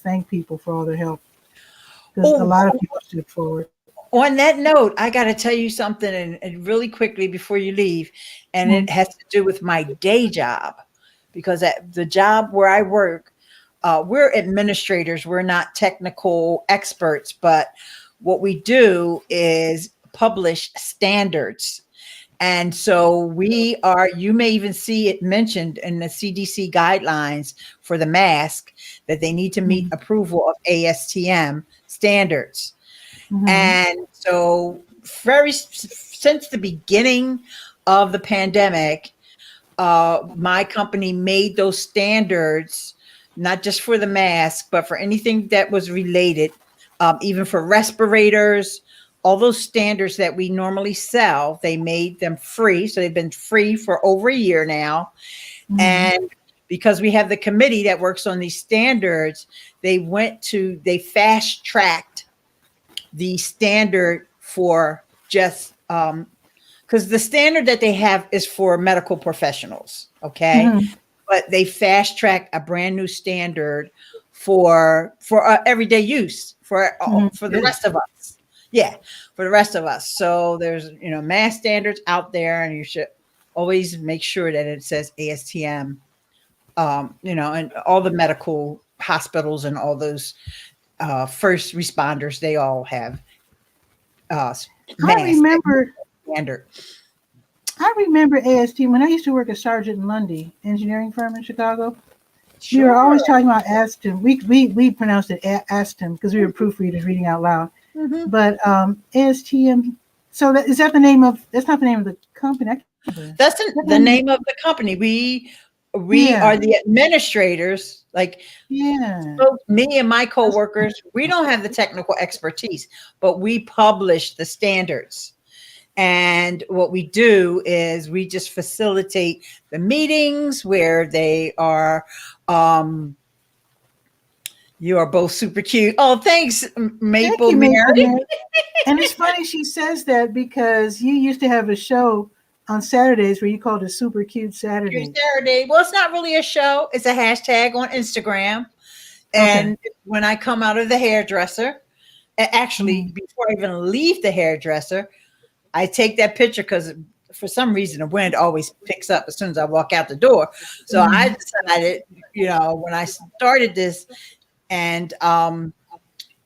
thank people for all their help. Because a lot of people stood forward. On that note, I got to tell you something and really quickly before you leave. And it has to do with my day job. Because at the job where I work, we're administrators. We're not technical experts. But what we do is publish standards. And so you may even see it mentioned in the CDC guidelines for the mask that they need to meet approval of ASTM standards. And so since the beginning of the pandemic, my company made those standards, not just for the mask, but for anything that was related, even for respirators, all those standards that we normally sell, they made them free. So they've been free for over a year now. And because we have the committee that works on these standards, they fast tracked the standard for just because the standard that they have is for medical professionals, okay? But they fast track a brand new standard for everyday use for the rest of us. Yeah, for the rest of us. So there's mask standards out there, and you should always make sure that it says ASTM. And all the medical hospitals and all those first responders, they all have masks. I remember standard. I remember AST when I used to work at Sargent and Lundy engineering firm in Chicago. Sure. We were always talking about ASTM. We pronounced it ASTM because we were proofreaders reading out loud. But ASTM. So is that the name of? That's not the name of the company. That's the name of the company. We are the administrators. Like both me and my coworkers, we don't have the technical expertise, but we publish the standards. And what we do is we just facilitate the meetings where they are. You are both super cute. Oh, thanks, Maple Mary. And it's funny she says that because you used to have a show on Saturdays where you called it Super Cute Saturday. Cute Saturday. Well, it's not really a show. It's a hashtag on Instagram. And when I come out of the hairdresser, actually, before I even leave the hairdresser, I take that picture because for some reason the wind always picks up as soon as I walk out the door. So I decided, when I started this, and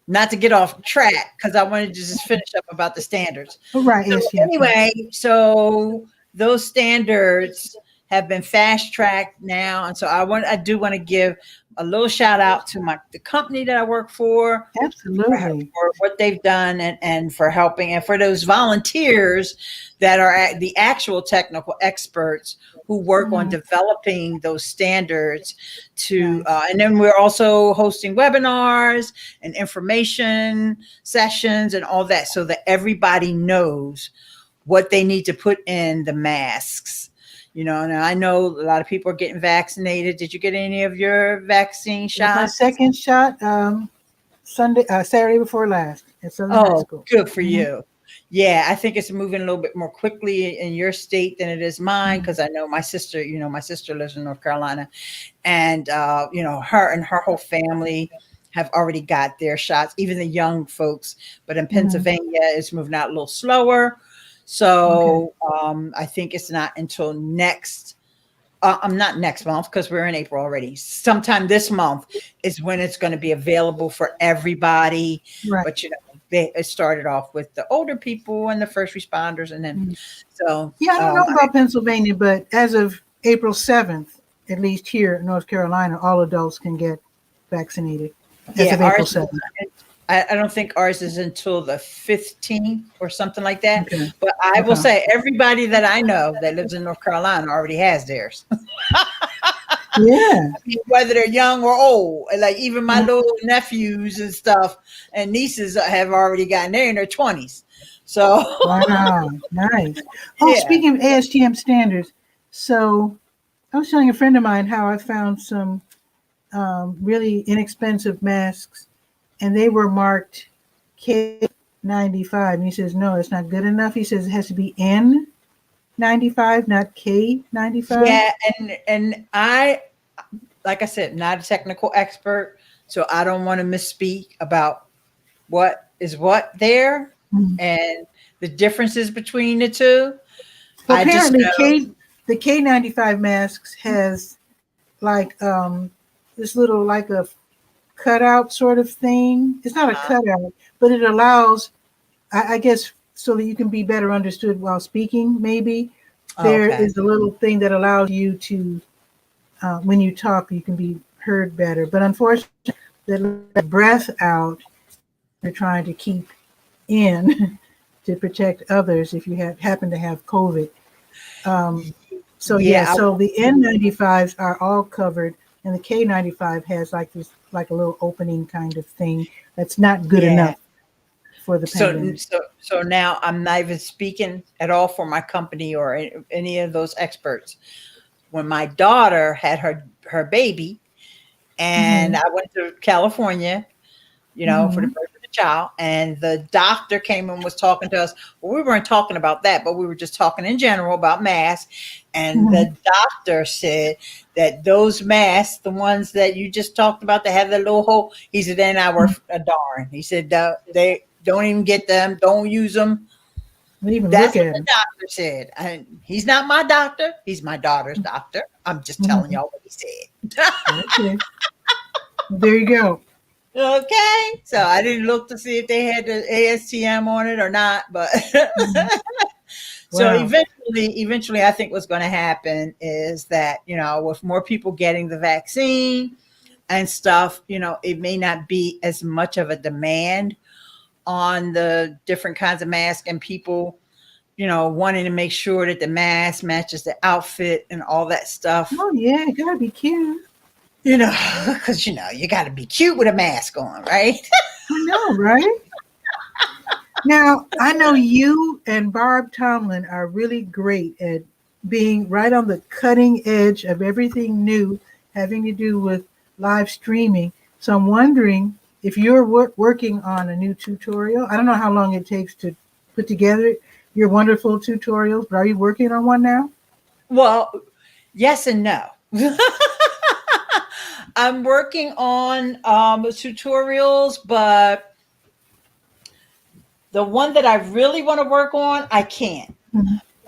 not to get off track because I wanted to just finish up about the standards. Right. So anyway, so those standards have been fast tracked now, and so I do want to give a little shout out to the company that I work for. Absolutely. For what they've done and for helping, and for those volunteers that are the actual technical experts who work on developing those standards to, and then we're also hosting webinars and information sessions and all that so that everybody knows what they need to put in the masks. Now I know a lot of people are getting vaccinated. Did you get any of your vaccine shots? My second shot, Saturday before last. Oh, good for you. Yeah, I think it's moving a little bit more quickly in your state than it is mine because I know my sister. My sister lives in North Carolina, and her and her whole family have already got their shots. Even the young folks, but in Pennsylvania, it's moving out a little slower. So I think it's not until not next month because we're in April already. Sometime this month is when it's going to be available for everybody. Right. But it started off with the older people and the first responders, and then I don't know about Pennsylvania, but as of April 7th, at least here in North Carolina, all adults can get vaccinated. As of April 7th. I don't think ours is until the 15th or something like that. But I will say everybody that I know that lives in North Carolina already has theirs. Yeah. Whether they're young or old. Like even my little nephews and stuff and nieces have already gotten there in their 20s. So wow, nice. Oh, speaking of ASTM standards, so I was telling a friend of mine how I found some really inexpensive masks. And they were marked K95. And he says, no, it's not good enough. He says it has to be N95, not K95. Yeah, and I, like I said, not a technical expert, so I don't want to misspeak about what is what there and the differences between the two. Well, apparently, the K95 masks has like this little like a cutout sort of thing. It's not a cutout, but it allows, I guess, so that you can be better understood while speaking. Maybe there is a little thing that allows you to, when you talk, you can be heard better. But unfortunately, the breath out, you're trying to keep in to protect others if you happen to have COVID. So the N95s are all covered, and the K95 has like this, like a little opening kind of thing that's not good enough for the pandemic. So now I'm not even speaking at all for my company or any of those experts. When my daughter had her baby, and I went to California, for the birth of the child, and the doctor came and was talking to us. Well, we weren't talking about that, but we were just talking in general about masks. And the doctor said that those masks, the ones that you just talked about that have the little hole, he said they're not worth a darn. He said they don't even get them, don't use them. That's what the doctor said. And he's not my doctor. He's my daughter's doctor. I'm just telling y'all what he said. Okay. There you go. Okay. So I didn't look to see if they had the ASTM on it or not, but so eventually I think what's going to happen is that, with more people getting the vaccine and stuff, it may not be as much of a demand on the different kinds of masks, and people, wanting to make sure that the mask matches the outfit and all that stuff. Oh yeah, it gotta be cute. Because you got to be cute with a mask on, right? I know, right? Now, I know you and Barb Tomlin are really great at being right on the cutting edge of everything new having to do with live streaming. So I'm wondering if you're working on a new tutorial. I don't know how long it takes to put together your wonderful tutorials, but are you working on one now? Well, yes and no. I'm working on tutorials, but the one that I really want to work on, I can't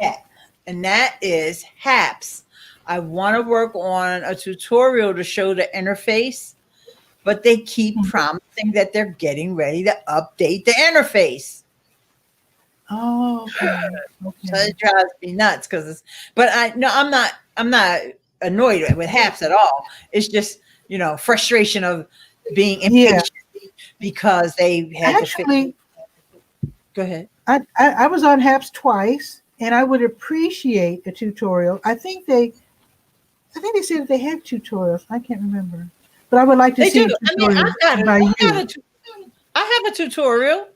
yet. And that is HAPS. I want to work on a tutorial to show the interface, but they keep promising that they're getting ready to update the interface. Oh, okay. So it drives me nuts I'm not annoyed with HAPS at all. It's just, frustration of being impatient because they had to fix. Go ahead. I was on HAPS twice, and I would appreciate a tutorial. I think they said that they have tutorials. I can't remember, but I would like to see a tutorial by you. I have a tutorial,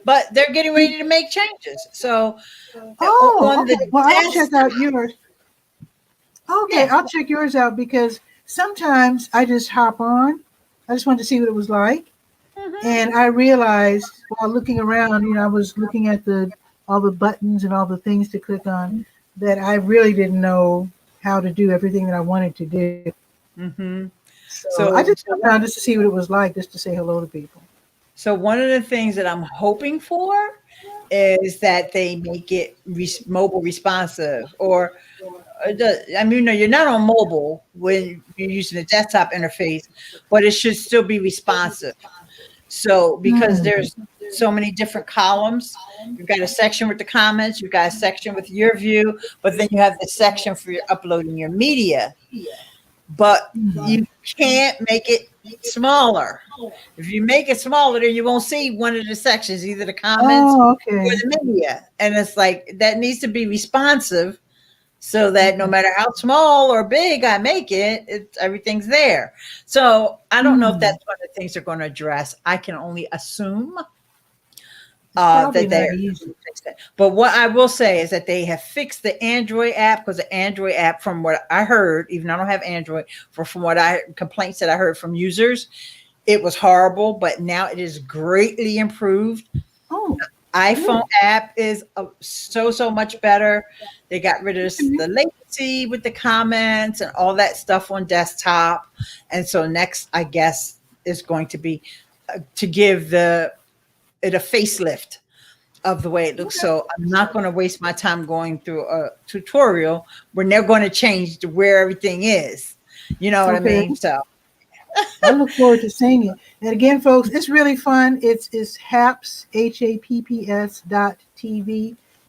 but they're getting ready to make changes. So, I'll check out yours. Okay, I'll check yours out because sometimes I just hop on. I just wanted to see what it was like. And I realized while looking around, I was looking at all the buttons and all the things to click on, that I really didn't know how to do everything that I wanted to do. So I just went down just to see what it was like, just to say hello to people. So one of the things that I'm hoping for is that they make it mobile responsive, or you're not on mobile when you're using a desktop interface, but it should still be responsive. So because there's so many different columns, you've got a section with the comments, you've got a section with your view, but then you have the section for your uploading your media. But you can't make it smaller. If you make it smaller, then you won't see one of the sections, either the comments or the media. And it's like, that needs to be responsive so that no matter how small or big I make it, everything's there. So I don't know if that's one of the things they're going to address. I can only assume that they're fixed it. But what I will say is that they have fixed the Android app, because the Android app, from what I heard, even though I don't have Android, from what complaints that I heard from users, it was horrible, but now it is greatly improved. The iPhone app is so much better. They got rid of the latency with the comments and all that stuff on desktop. And so next, I guess, is going to be to give it a facelift of the way it looks. So I'm not going to waste my time going through a tutorial when they're going to change to where everything is. You know what I mean? So I look forward to seeing it. And again, folks, it's really fun. It's HAPS, HAPPS.TV.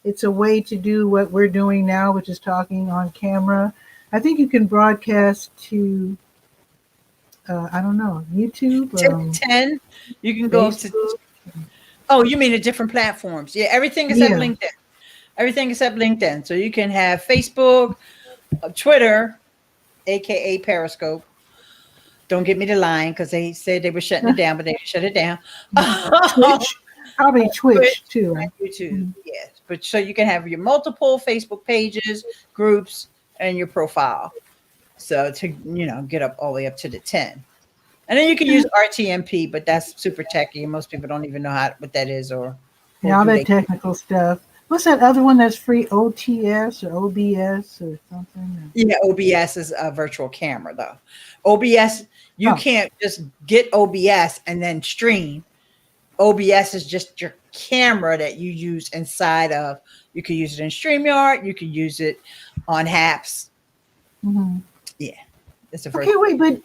It's a way to do what we're doing now, which is talking on camera. I think you can broadcast to, I don't know, YouTube. 10. You can go to. Oh, you mean the different platforms? Yeah, everything except LinkedIn. Everything except LinkedIn. So you can have Facebook, Twitter, aka Periscope. Don't get me to lying, because they said they were shutting it down, but they shut it down. Twitch, probably Twitch too, right? YouTube, yes. But so you can have your multiple Facebook pages, groups, and your profile. So to get up all the way up to the 10. And then you can use RTMP, but that's super techy, and most people don't even know what that is or all do that they. technical stuff. What's that other one that's free? OTS or OBS or something? Yeah, OBS is a virtual camera though. OBS, you can't just get OBS and then stream. OBS is just your camera that you use inside of. You can use it in StreamYard. You can use it on Haps. Mm-hmm. Yeah, it's a okay. Wait, but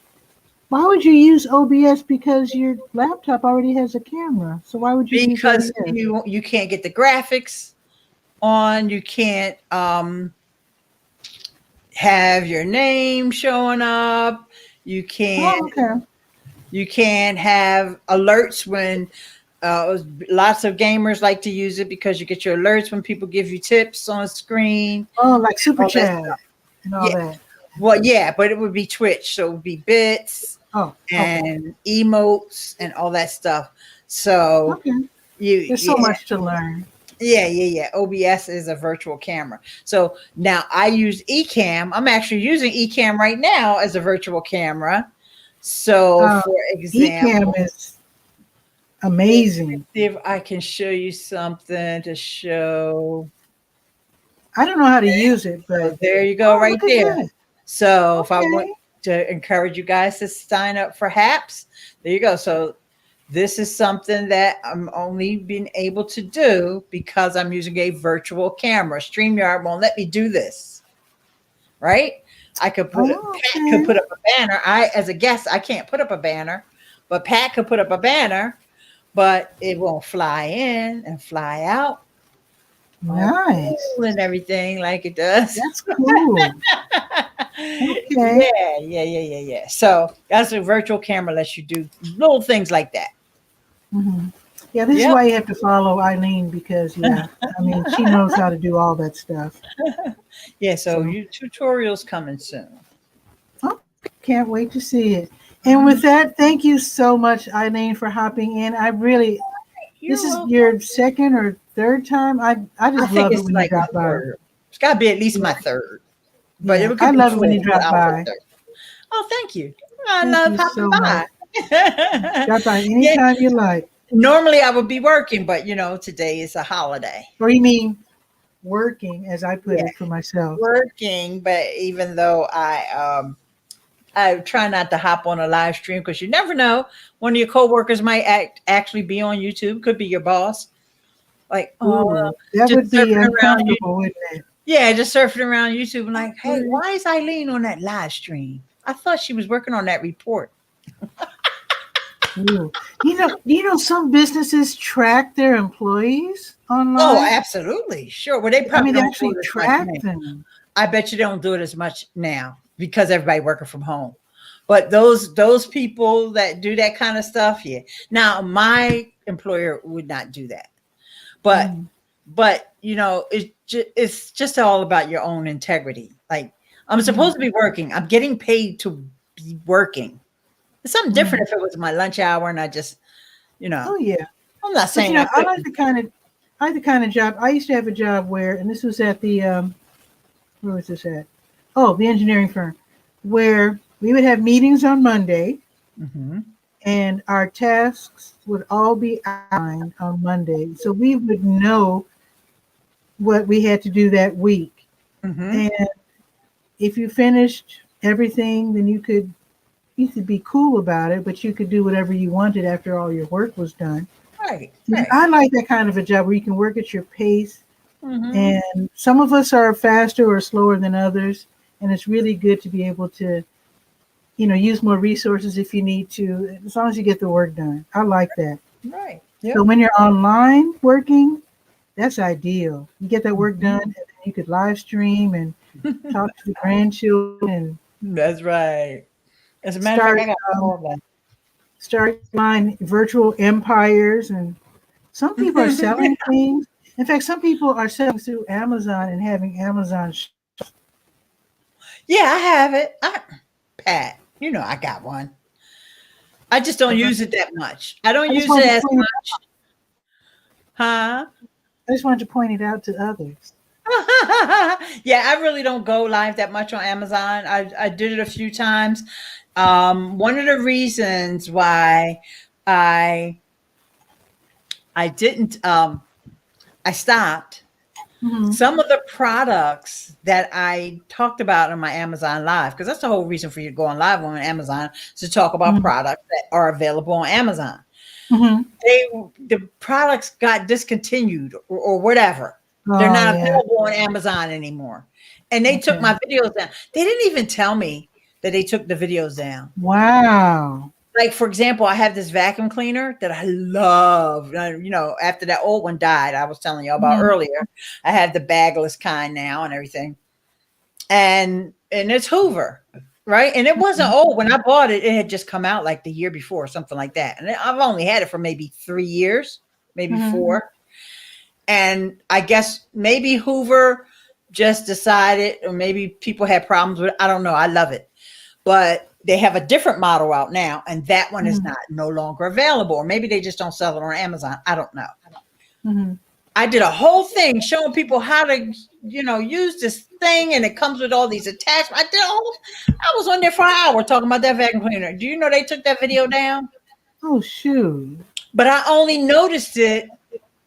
why would you use OBS? Because your laptop already has a camera. So why would you? Because use OBS? you can't get the graphics on. You can't have your name showing up. You can't. Oh, okay. You can't have alerts when. Lots of gamers like to use it because you get your alerts when people give you tips on screen. Oh, like super chat and all that. Well, yeah, but it would be Twitch, so it would be bits and emotes and all that stuff. So there's so much to learn. Yeah. OBS is a virtual camera. So now I use Ecamm. I'm actually using Ecamm right now as a virtual camera. So for example, Ecamm is amazing. See if I can show you something to show. I don't know how to use it, but there you go, right there. That. So if I want to encourage you guys to sign up for Haps, there you go. So this is something that I'm only being able to do because I'm using a virtual camera. StreamYard won't let me do this, right? I could put Pat could put up a banner. As a guest, I can't put up a banner, but Pat could put up a banner. But it won't fly in and fly out. Nice. And everything like it does. That's cool. Okay. Yeah. So that's a virtual camera lets you do little things like that. Mm-hmm. Yeah, this is why you have to follow Eileen because, I mean, she knows how to do all that stuff. Yeah, so your tutorials coming soon. Oh, can't wait to see it. And with that, thank you so much, Eileen, for hopping in. I really, this is your second or third time. I just love it when you drop by. It's got to be at least my third. But I love it when you drop by. Oh, thank you. I love hopping by. Drop by anytime you like. Normally I would be working, but today is a holiday. Or you mean working, as I put it for myself. Working, but even though I try not to hop on a live stream because you never know. One of your coworkers might actually be on YouTube. Could be your boss. Like, that would be uncomfortable, wouldn't it? Yeah, just surfing around YouTube and like, hey, why is Eileen on that live stream? I thought she was working on that report. Some businesses track their employees online. Oh, absolutely, sure. Well, they probably they actually track them. I bet you they don't do it as much now. Because everybody working from home, but those people that do that kind of stuff, Now my employer would not do that, but it's just all about your own integrity. Like I'm supposed to be working. I'm getting paid to be working. It's something different if it was my lunch hour and I just, Oh yeah. I'm not saying I like the kind of job. I used to have a job and this was at the where was this at? Oh, the engineering firm, where we would have meetings on Monday, and our tasks would all be outlined on Monday. So we would know what we had to do that week. And if you finished everything, then you could be cool about it, but you could do whatever you wanted after all your work was done. Right. I like that kind of a job where you can work at your pace. And some of us are faster or slower than others. And it's really good to be able to, use more resources if you need to, as long as you get the work done. I like that. Right. Yep. So when you're online working, that's ideal. You get that work done, and then you could live stream and talk to the grandchildren. That's right. As a matter of fact, I got all of that. Start virtual empires, and some people are selling things. In fact, some people are selling through Amazon and having Amazon. Yeah, I have it. Pat, I got one. I just don't use it that much. I don't use it as much. Huh? I just wanted to point it out to others. Yeah, I really don't go live that much on Amazon. I did it a few times. One of the reasons why I didn't I stopped. Mhm. Some of the products that I talked about on my Amazon Live, because that's the whole reason for you to go on live on Amazon, is to talk about Mhm. products that are available on Amazon. Mhm. The products got discontinued or whatever. They're Oh, not yeah. available on Amazon anymore. And they took Okay. my videos down. They didn't even tell me that they took the videos down. Wow. Like, for example, I have this vacuum cleaner that I love. You know, after that old one died, I was telling you about Mhm. earlier, I have the bagless kind now and everything. And it's Hoover, right? And it wasn't old. When I bought it, it had just come out like the year before, something like that. And I've only had it for maybe 3 years, maybe Mhm. 4. And I guess maybe Hoover just decided, or maybe people had problems with it. I don't know. I love it. But they have a different model out now, and that one is Mhm. not no longer available. Or maybe they just don't sell it on Amazon. I don't know. Mhm. I did a whole thing showing people how to, use this thing, and it comes with all these attachments. I was on there for an hour talking about that vacuum cleaner. Do you know they took that video down? Oh, shoot. But I only noticed it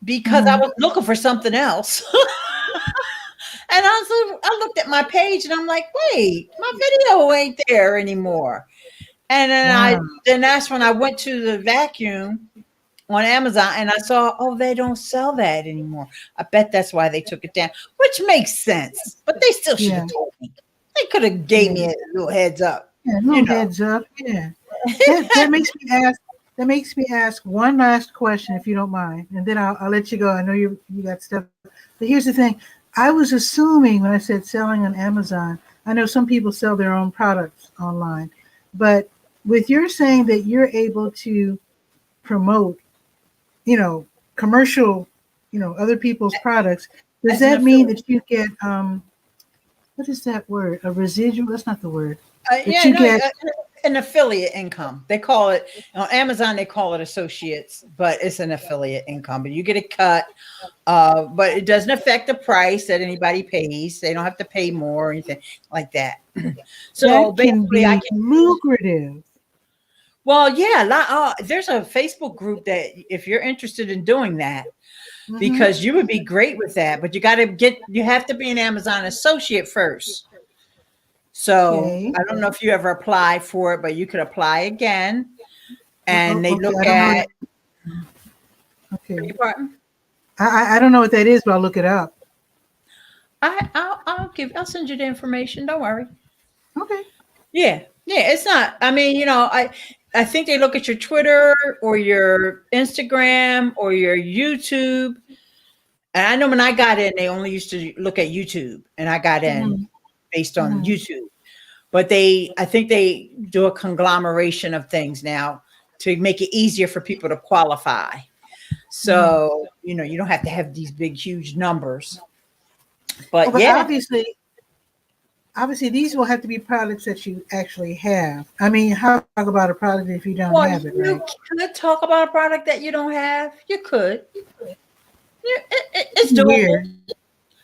because I Mhm. was looking for something else. And I looked at my page and I'm like, wait, my video ain't there anymore. And Wow. then that's when I went to the vacuum on Amazon and I saw, oh, they don't sell that anymore. I bet that's why they took it down, which makes sense. But they still should Yeah. have told me. They could have gave Yeah. me a little heads up, Yeah. you Little know. heads up. Yeah. That makes me ask. That makes me ask one last question, if you don't mind, and then I'll let you go. I know you got stuff, but here's the thing. I was assuming when I said selling on Amazon, I know some people sell their own products online, but with your saying that you're able to promote, commercial, other people's products, does As an that mean affiliate. that you get what is that word? A residual? That's not the word. That Yeah, you no, get. an affiliate income. They call it on Amazon. They call it associates, but it's an affiliate income. But you get a cut, but it doesn't affect the price that anybody pays. They don't have to pay more or anything like that. So That can basically, I be can. lucrative. Well, yeah, there's a Facebook group that if you're interested in doing that, Hmm. because you would be great with that, but you have to be an Amazon associate first. So Okay. I don't know if you ever applied for it, but you could apply again. And they Okay. look I don't know. at, beg Okay. your pardon? I don't know what that is, but I'll look it up. I'll send you the information. Don't worry. Okay. Yeah. Yeah. It's not, I mean, I think they look at your Twitter or your Instagram or your YouTube. And I know when I got in, they only used to look at YouTube, and I got in Hmm. based on Hmm. YouTube. But I think they do a conglomeration of things now to make it easier for people to qualify. Hmm. So, you don't have to have these big, huge numbers. Oh, But but yeah, obviously, these will have to be products that you actually have. I mean, how talk about a product if you don't well, have it, you right? could talk about a product that you don't have. You could. Yeah, it's doable. Weird.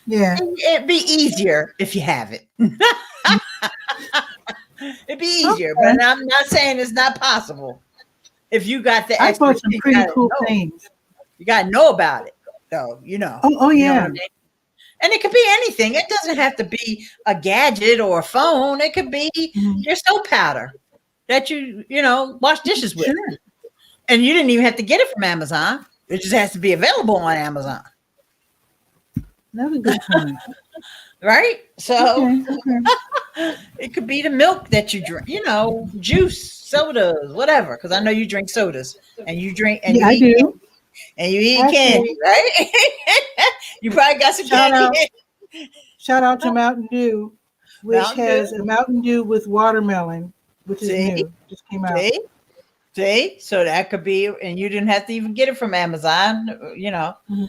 Yeah. It'd be easier if you have it. It'd be easier, but Okay. I'm not saying it's not possible. If you got the I bought expertise, some you pretty gotta cool know. things. You gotta know about it, though. Oh, You know what I yeah. mean. And it could be anything. It doesn't have to be a gadget or a phone. It could be Mhm. your soap powder that you wash dishes with. Sure. And you didn't even have to get it from Amazon. It just has to be available on Amazon. Another good point. Right? So Okay. Okay. it could be the milk that you drink, juice, sodas, whatever. Because I know you drink sodas and you drink and Yeah, you I eat do. and you eat Actually, candy, right? You probably got some shout out, candy. shout out to Mountain Dew, which Mountain has Dew. a Mountain Dew with watermelon, which is See, new. Just came out. see, see. So that could be, and you didn't have to even get it from Amazon. Mhm.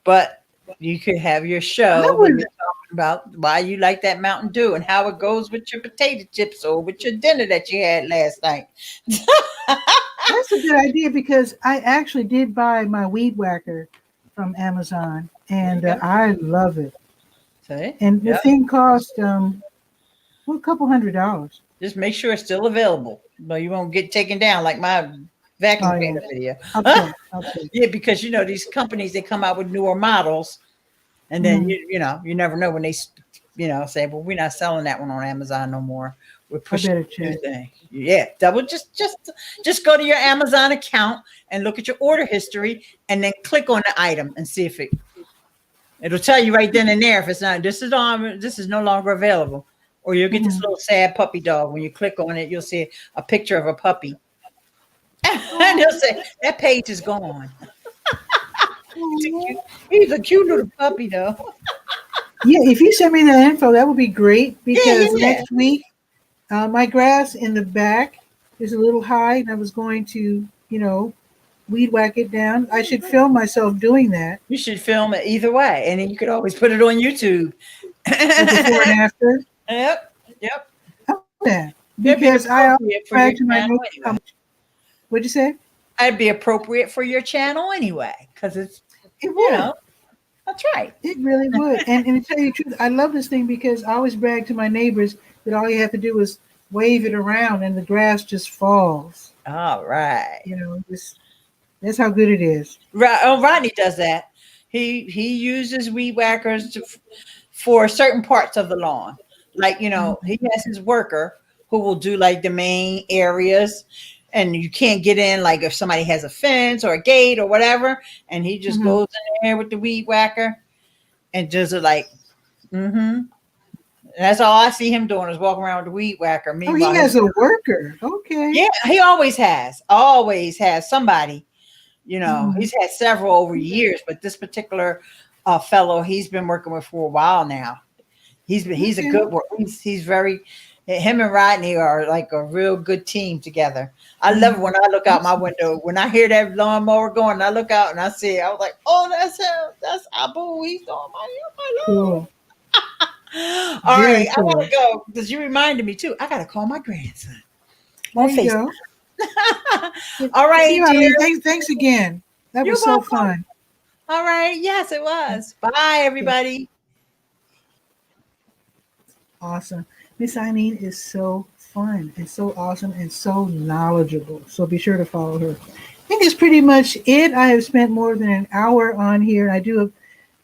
But you could have your I show where would. you're talking about why you like that Mountain Dew and how it goes with your potato chips or with your dinner that you had last night. That's a good idea because I actually did buy my weed whacker from Amazon, There you and go. I love it. See? And the Yeah. thing cost well, a couple $100. Just make sure it's still available. But you won't get taken down like my vacuum Oh, yeah. cleaner video. Okay. Yeah, because these companies, they come out with newer models, and then you never know when they say, well, we're not selling that one on Amazon no more. We're pushing better a new check. thing. Yeah, just go to your Amazon account and look at your order history, and then click on the item and see if it'll tell you right then and there if it's not. This is no longer available, or you'll get this little sad puppy dog. When you click on it, you'll see a picture of a puppy, and they'll say that page is gone. He's a cute little puppy, though. Yeah, if you send me that info, that would be great, because Yeah. next week, my grass in the back is a little high, and I was going to, weed whack it down. I should film myself doing that. You should film it either way, and then you could always put it on YouTube. Before and after. Yep. Yeah, because I always brag to my neighbors how much. What'd you say? I'd be appropriate for your channel anyway, because it would. That's right. It really would. And to tell you the truth, I love this thing because I always brag to my neighbors that all you have to do is wave it around and the grass just falls. All right. That's how good it is. Right. Oh, Rodney does that. He uses weed whackers for certain parts of the lawn. Like, he has his worker who will do like the main areas, and you can't get in, like if somebody has a fence or a gate or whatever, and he just goes in there with the weed whacker and does it like, That's all I see him doing is walking around with the weed whacker. Oh, he has a worker. Okay. Yeah, he always has somebody. He's had several over years, but this particular fellow he's been working with for a while now. He's a good worker. He's very. Him and Rodney are like a real good team together. I love it when I look out my window. When I hear that lawnmower going, I look out and I see it. I was like, "Oh, that's him. That's Abu. He's on my lawn." Cool. All right, cool. I gotta go because you reminded me too. I gotta call my grandson. There you go. All right, thanks again. That was so fun. All right, yes, it was. Bye, everybody. Awesome. Miss Iphen is so fun and so awesome and so knowledgeable. So be sure to follow her. I think that's pretty much it. I have spent more than an hour on here. I do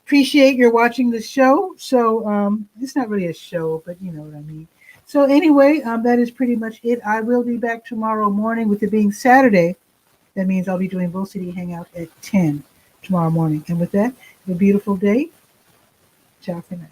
appreciate your watching the show. So it's not really a show, but you know what I mean. So anyway, that is pretty much it. I will be back tomorrow morning. With it being Saturday, that means I'll be doing Bull City Hangout at 10 tomorrow morning. And with that, have a beautiful day. Ciao for now.